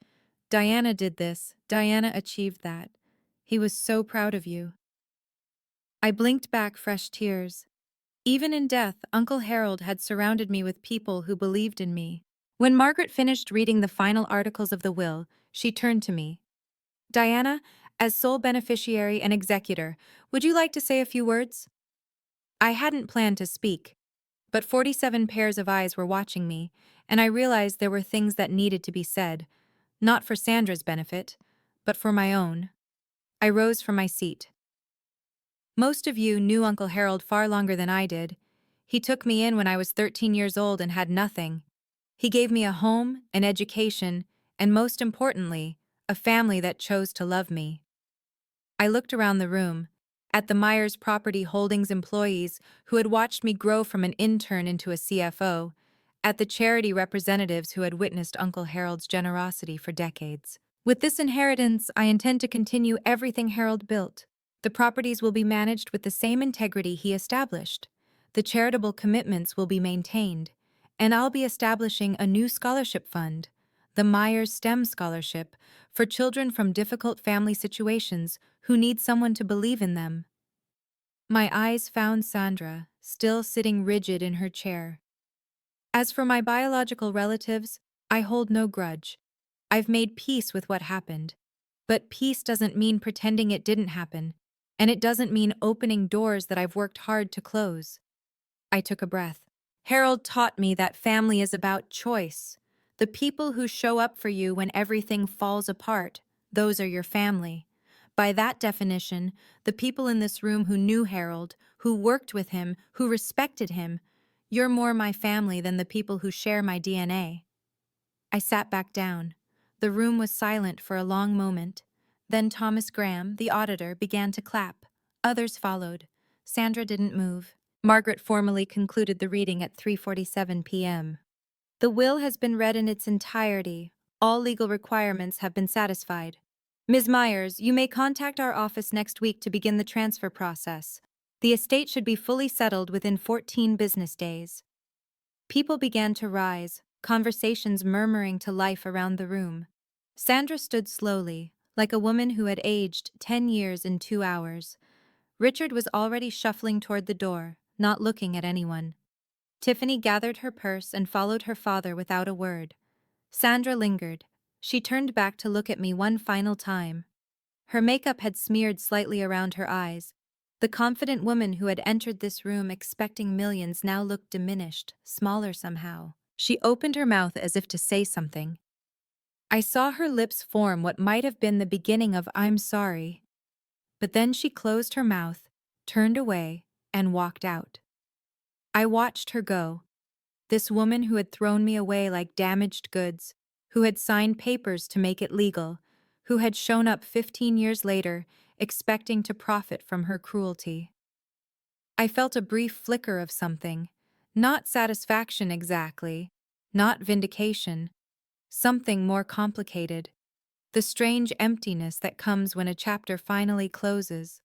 Diana did this. Diana achieved that. He was so proud of you. I blinked back fresh tears. Even in death, Uncle Harold had surrounded me with people who believed in me. When Margaret finished reading the final articles of the will, she turned to me. Diana, as sole beneficiary and executor, would you like to say a few words? I hadn't planned to speak, but 47 pairs of eyes were watching me, and I realized there were things that needed to be said, not for Sandra's benefit, but for my own. I rose from my seat. Most of you knew Uncle Harold far longer than I did. He took me in when I was 13 years old and had nothing. He gave me a home, an education, and most importantly, a family that chose to love me. I looked around the room, at the Myers Property Holdings employees who had watched me grow from an intern into a CFO, at the charity representatives who had witnessed Uncle Harold's generosity for decades. With this inheritance, I intend to continue everything Harold built. The properties will be managed with the same integrity he established. The charitable commitments will be maintained, and I'll be establishing a new scholarship fund, the Myers STEM Scholarship, for children from difficult family situations who need someone to believe in them. My eyes found Sandra, still sitting rigid in her chair. As for my biological relatives, I hold no grudge. I've made peace with what happened. But peace doesn't mean pretending it didn't happen, and it doesn't mean opening doors that I've worked hard to close. I took a breath. Harold taught me that family is about choice. The people who show up for you when everything falls apart, those are your family. By that definition, the people in this room who knew Harold, who worked with him, who respected him, you're more my family than the people who share my DNA. I sat back down. The room was silent for a long moment. Then Thomas Graham, the auditor, began to clap. Others followed. Sandra didn't move. Margaret formally concluded the reading at 3:47 p.m. The will has been read in its entirety. All legal requirements have been satisfied. Ms. Myers, you may contact our office next week to begin the transfer process. The estate should be fully settled within 14 business days. People began to rise, conversations murmuring to life around the room. Sandra stood slowly, like a woman who had aged 10 years in 2 hours. Richard was already shuffling toward the door, not looking at anyone. Tiffany gathered her purse and followed her father without a word. Sandra lingered. She turned back to look at me one final time. Her makeup had smeared slightly around her eyes. The confident woman who had entered this room expecting millions now looked diminished, smaller somehow. She opened her mouth as if to say something. I saw her lips form what might have been the beginning of "I'm sorry." But then she closed her mouth, turned away, and walked out. I watched her go. This woman who had thrown me away like damaged goods, who had signed papers to make it legal, who had shown up 15 years later, expecting to profit from her cruelty. I felt a brief flicker of something, not satisfaction exactly, not vindication, something more complicated, the strange emptiness that comes when a chapter finally closes.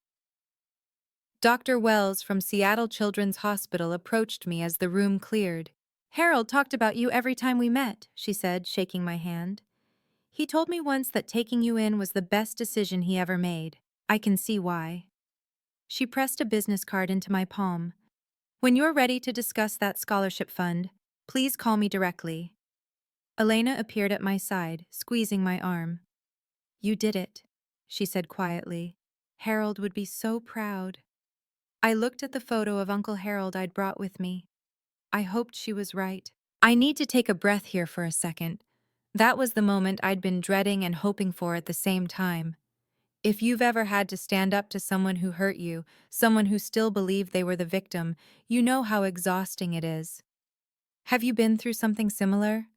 Dr. Wells from Seattle Children's Hospital approached me as the room cleared. Harold talked about you every time we met, she said, shaking my hand. He told me once that taking you in was the best decision he ever made. I can see why. She pressed a business card into my palm. When you're ready to discuss that scholarship fund, please call me directly. Elena appeared at my side, squeezing my arm. You did it, she said quietly. Harold would be so proud. I looked at the photo of Uncle Harold I'd brought with me. I hoped she was right. I need to take a breath here for a second. That was the moment I'd been dreading and hoping for at the same time. If you've ever had to stand up to someone who hurt you, someone who still believed they were the victim, you know how exhausting it is. Have you been through something similar?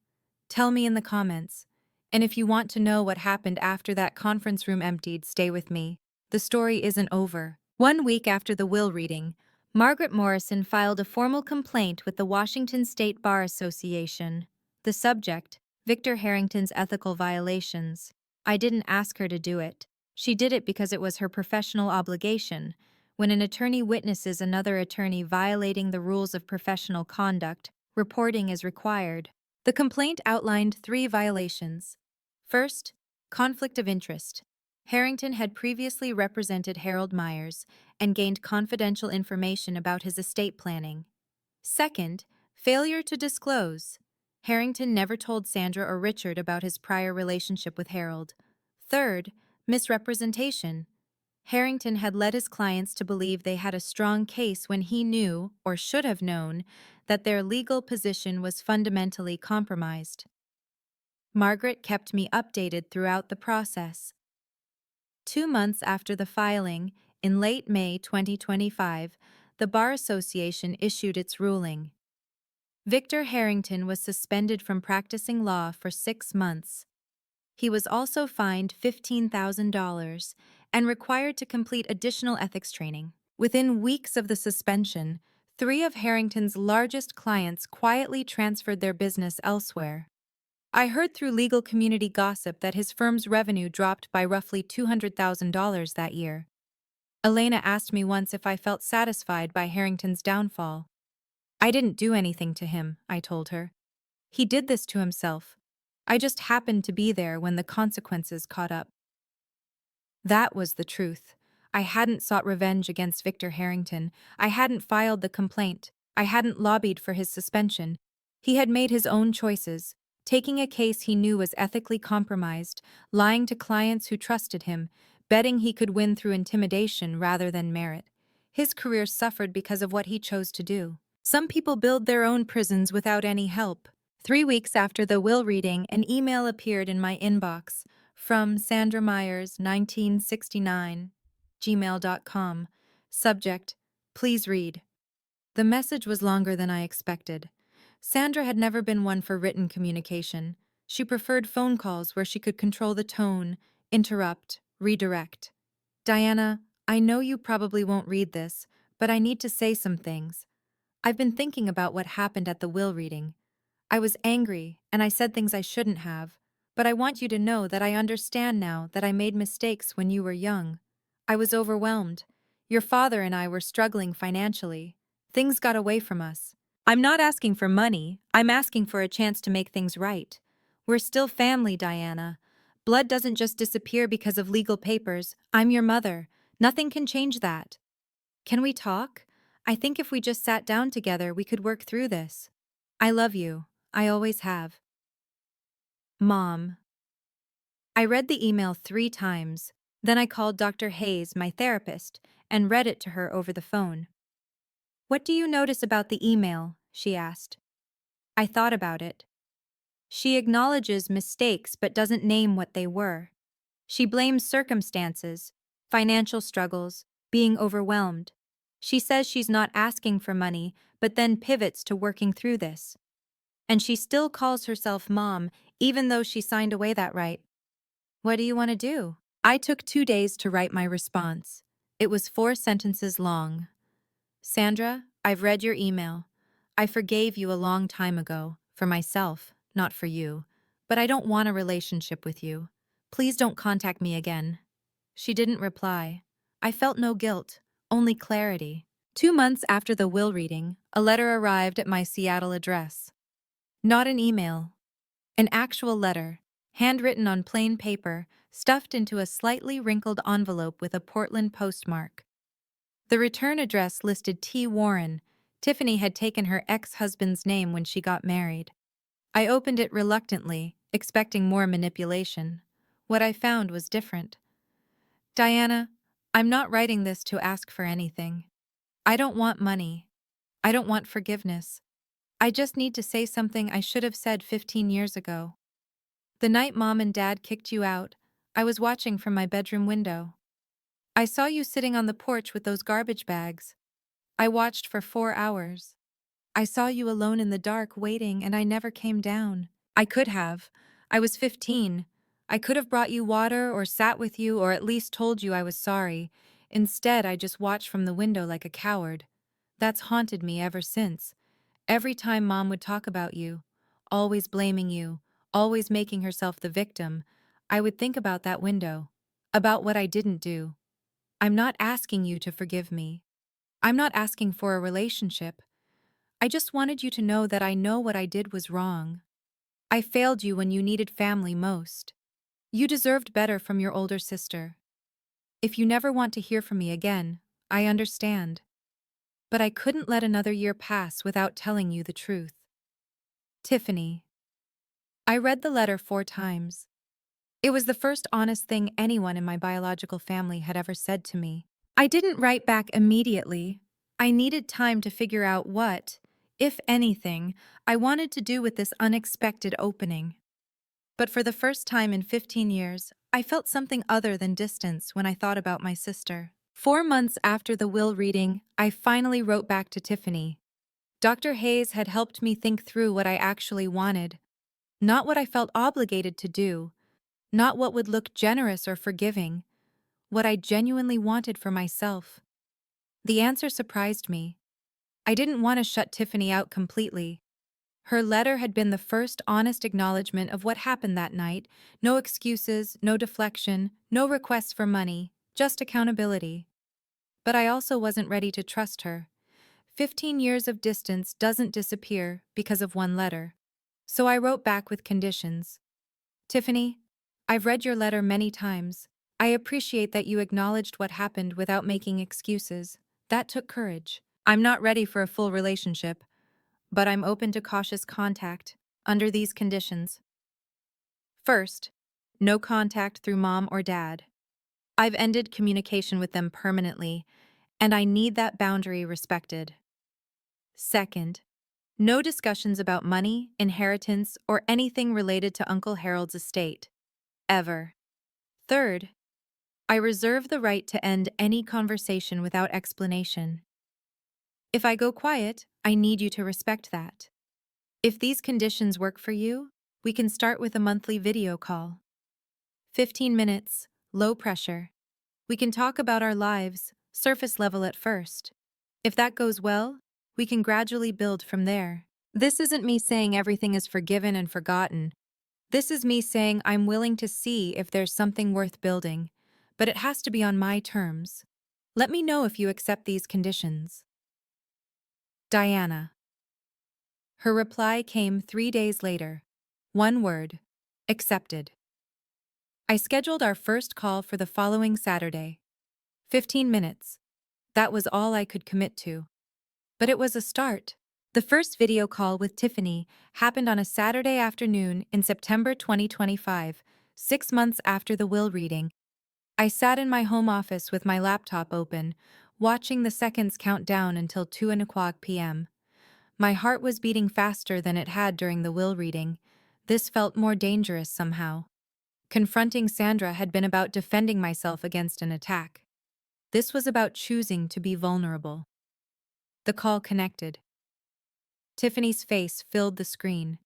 Tell me in the comments. And if you want to know what happened after that conference room emptied, stay with me. The story isn't over. 1 week after the will reading, Margaret Morrison filed a formal complaint with the Washington State Bar Association. The subject, Victor Harrington's ethical violations. I didn't ask her to do it. She did it because it was her professional obligation. When an attorney witnesses another attorney violating the rules of professional conduct, reporting is required. The complaint outlined 3 violations. First, conflict of interest. Harrington had previously represented Harold Myers and gained confidential information about his estate planning. Second, failure to disclose. Harrington never told Sandra or Richard about his prior relationship with Harold. Third, misrepresentation. Harrington had led his clients to believe they had a strong case when he knew, or should have known, that their legal position was fundamentally compromised. Margaret kept me updated throughout the process. 2 months after the filing, in late May 2025, the Bar Association issued its ruling. Victor Harrington was suspended from practicing law for 6 months. He was also fined $15,000 and required to complete additional ethics training. Within weeks of the suspension, 3 of Harrington's largest clients quietly transferred their business elsewhere. I heard through legal community gossip that his firm's revenue dropped by roughly $200,000 that year. Elena asked me once if I felt satisfied by Harrington's downfall. I didn't do anything to him, I told her. He did this to himself. I just happened to be there when the consequences caught up. That was the truth. I hadn't sought revenge against Victor Harrington. I hadn't filed the complaint. I hadn't lobbied for his suspension. He had made his own choices, taking a case he knew was ethically compromised, lying to clients who trusted him, betting he could win through intimidation rather than merit. His career suffered because of what he chose to do. Some people build their own prisons without any help. 3 weeks after the will reading, an email appeared in my inbox from Sandra Myers, 1969, gmail.com. Subject, please read. The message was longer than I expected. Sandra had never been one for written communication. She preferred phone calls where she could control the tone, interrupt, redirect. Diana, I know you probably won't read this, but I need to say some things. I've been thinking about what happened at the will reading. I was angry, and I said things I shouldn't have, but I want you to know that I understand now that I made mistakes when you were young. I was overwhelmed. Your father and I were struggling financially. Things got away from us. I'm not asking for money, I'm asking for a chance to make things right. We're still family, Diana. Blood doesn't just disappear because of legal papers. I'm your mother. Nothing can change that. Can we talk? I think if we just sat down together, we could work through this. I love you. I always have. Mom. I read the email 3 times. Then I called Dr. Hayes, my therapist, and read it to her over the phone. What do you notice about the email? She asked. I thought about it. She acknowledges mistakes but doesn't name what they were. She blames circumstances, financial struggles, being overwhelmed. She says she's not asking for money, but then pivots to working through this. And she still calls herself mom, even though she signed away that right. What do you want to do? I took 2 days to write my response. It was 4 sentences long. Sandra, I've read your email. I forgave you a long time ago, for myself, not for you. But I don't want a relationship with you. Please don't contact me again. She didn't reply. I felt no guilt, only clarity. 2 months after the will reading, a letter arrived at my Seattle address. Not an email. An actual letter, handwritten on plain paper, stuffed into a slightly wrinkled envelope with a Portland postmark. The return address listed T. Warren. Tiffany had taken her ex-husband's name when she got married. I opened it reluctantly, expecting more manipulation. What I found was different. Diana, I'm not writing this to ask for anything. I don't want money. I don't want forgiveness. I just need to say something I should have said 15 years ago. The night Mom and Dad kicked you out, I was watching from my bedroom window. I saw you sitting on the porch with those garbage bags. I watched for 4 hours. I saw you alone in the dark waiting and I never came down. I could have. I was 15. I could have brought you water or sat with you or at least told you I was sorry. Instead, I just watched from the window like a coward. That's haunted me ever since. Every time Mom would talk about you, always blaming you, always making herself the victim, I would think about that window, about what I didn't do. I'm not asking you to forgive me. I'm not asking for a relationship. I just wanted you to know that I know what I did was wrong. I failed you when you needed family most. You deserved better from your older sister. If you never want to hear from me again, I understand. But I couldn't let another year pass without telling you the truth. Tiffany. I read the letter 4 times. It was the first honest thing anyone in my biological family had ever said to me. I didn't write back immediately. I needed time to figure out what, if anything, I wanted to do with this unexpected opening. But for the first time in 15 years, I felt something other than distance when I thought about my sister. 4 months after the will reading, I finally wrote back to Tiffany. Dr. Hayes had helped me think through what I actually wanted, not what I felt obligated to do, not what would look generous or forgiving, what I genuinely wanted for myself. The answer surprised me. I didn't want to shut Tiffany out completely. Her letter had been the first honest acknowledgement of what happened that night. No excuses, no deflection, no requests for money, just accountability. But I also wasn't ready to trust her. 15 years of distance doesn't disappear because of one letter. So I wrote back with conditions. Tiffany, I've read your letter many times. I appreciate that you acknowledged what happened without making excuses. That took courage. I'm not ready for a full relationship, but I'm open to cautious contact under these conditions. First, no contact through Mom or Dad. I've ended communication with them permanently, and I need that boundary respected. Second, no discussions about money, inheritance, or anything related to Uncle Harold's estate. Ever. Third, I reserve the right to end any conversation without explanation. If I go quiet, I need you to respect that. If these conditions work for you, we can start with a monthly video call. 15 minutes, low pressure. We can talk about our lives, surface level at first. If that goes well, we can gradually build from there. This isn't me saying everything is forgiven and forgotten. This is me saying I'm willing to see if there's something worth building, but it has to be on my terms. Let me know if you accept these conditions. Diana. Her reply came 3 days later. One word. Accepted. I scheduled our first call for the following Saturday. 15 minutes. That was all I could commit to. But it was a start. The first video call with Tiffany happened on a Saturday afternoon in September 2025, 6 months after the will reading. I sat in my home office with my laptop open, watching the seconds count down until 2:00 p.m. My heart was beating faster than it had during the will reading. This felt more dangerous somehow. Confronting Sandra had been about defending myself against an attack. This was about choosing to be vulnerable. The call connected. Tiffany's face filled the screen.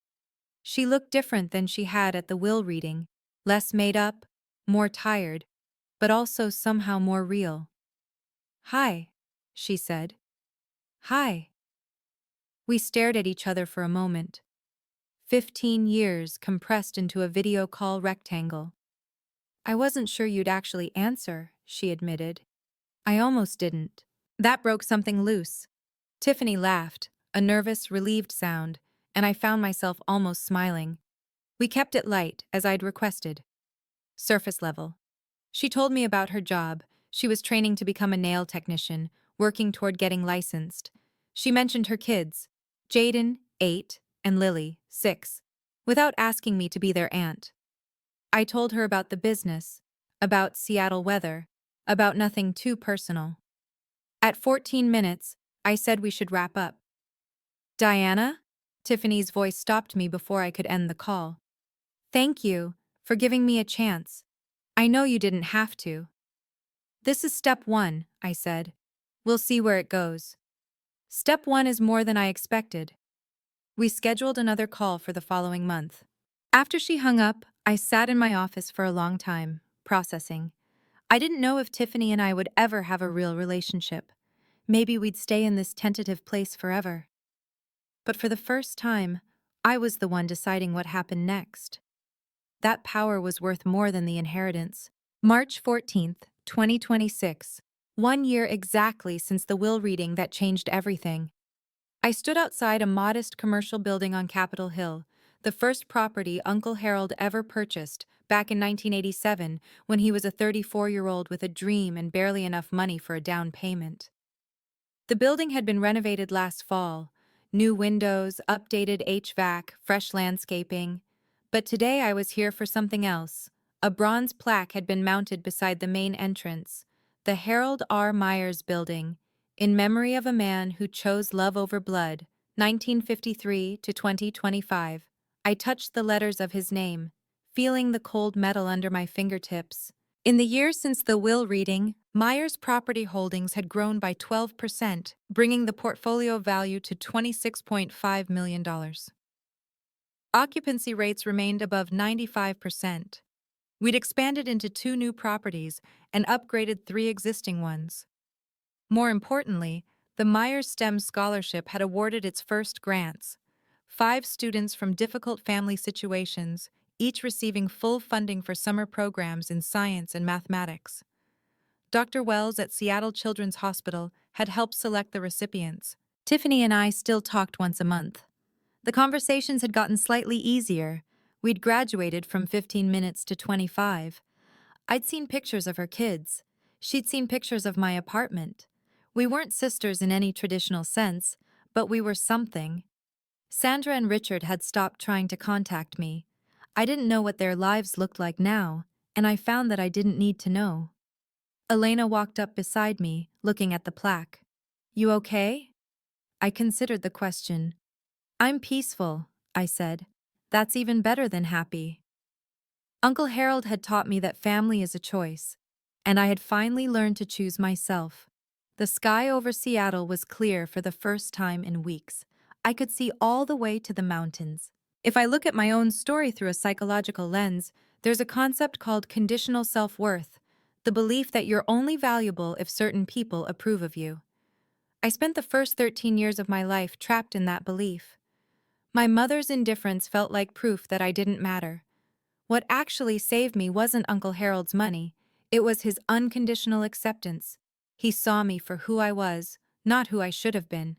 She looked different than she had at the will reading, less made up, more tired, but also somehow more real. "Hi," she said. "Hi." We stared at each other for a moment. 15 years compressed into a video call rectangle. "I wasn't sure you'd actually answer," she admitted. "I almost didn't." That broke something loose. Tiffany laughed, a nervous, relieved sound, and I found myself almost smiling. We kept it light, as I'd requested. Surface level. She told me about her job. She was training to become a nail technician, working toward getting licensed. She mentioned her kids, Jaden, 8, and Lily, 6, without asking me to be their aunt. I told her about the business, about Seattle weather, about nothing too personal. At 14 minutes, I said we should wrap up. Diana? Tiffany's voice stopped me before I could end the call. Thank you for giving me a chance. I know you didn't have to. This is step one, I said. We'll see where it goes. Step one is more than I expected. We scheduled another call for the following month. After she hung up, I sat in my office for a long time, processing. I didn't know if Tiffany and I would ever have a real relationship. Maybe we'd stay in this tentative place forever. But for the first time, I was the one deciding what happened next. That power was worth more than the inheritance. March 14th, 2026. 1 year exactly since the will reading that changed everything. I stood outside a modest commercial building on Capitol Hill, the first property Uncle Harold ever purchased, back in 1987, when he was a 34-year-old with a dream and barely enough money for a down payment. The building had been renovated last fall. New windows, updated HVAC, fresh landscaping. But today I was here for something else. A bronze plaque had been mounted beside the main entrance, the Harold R. Myers Building, in memory of a man who chose love over blood, 1953 to 2025. I touched the letters of his name, feeling the cold metal under my fingertips. In the years since the will reading, Myers' property holdings had grown by 12%, bringing the portfolio value to $26.5 million. Occupancy rates remained above 95%. We'd expanded into 2 new properties and upgraded 3 existing ones. More importantly, the Myers STEM Scholarship had awarded its first grants. 5 students from difficult family situations, each receiving full funding for summer programs in science and mathematics. Dr. Wells at Seattle Children's Hospital had helped select the recipients. Tiffany and I still talked once a month. The conversations had gotten slightly easier. We'd graduated from 15 minutes to 25. I'd seen pictures of her kids. She'd seen pictures of my apartment. We weren't sisters in any traditional sense, but we were something. Sandra and Richard had stopped trying to contact me. I didn't know what their lives looked like now, and I found that I didn't need to know. Elena walked up beside me, looking at the plaque. You okay? I considered the question. I'm peaceful, I said. That's even better than happy. Uncle Harold had taught me that family is a choice, and I had finally learned to choose myself. The sky over Seattle was clear for the first time in weeks. I could see all the way to the mountains. If I look at my own story through a psychological lens, there's a concept called conditional self-worth, the belief that you're only valuable if certain people approve of you. I spent the first 13 years of my life trapped in that belief. My mother's indifference felt like proof that I didn't matter. What actually saved me wasn't Uncle Harold's money, it was his unconditional acceptance. He saw me for who I was, not who I should have been.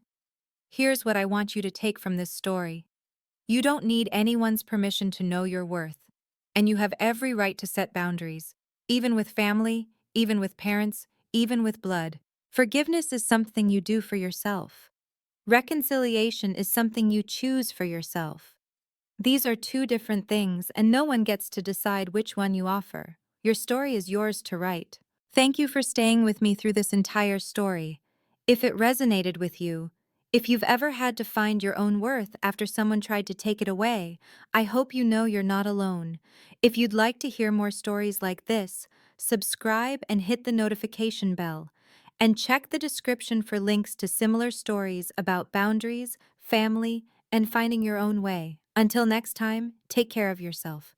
Here's what I want you to take from this story. You don't need anyone's permission to know your worth, and you have every right to set boundaries, even with family, even with parents, even with blood. Forgiveness is something you do for yourself. Reconciliation is something you choose for yourself. These are 2 different things, and no one gets to decide which one you offer. Your story is yours to write. Thank you for staying with me through this entire story. If it resonated with you, if you've ever had to find your own worth after someone tried to take it away, I hope you know you're not alone. If you'd like to hear more stories like this, subscribe and hit the notification bell. And check the description for links to similar stories about boundaries, family, and finding your own way. Until next time, take care of yourself.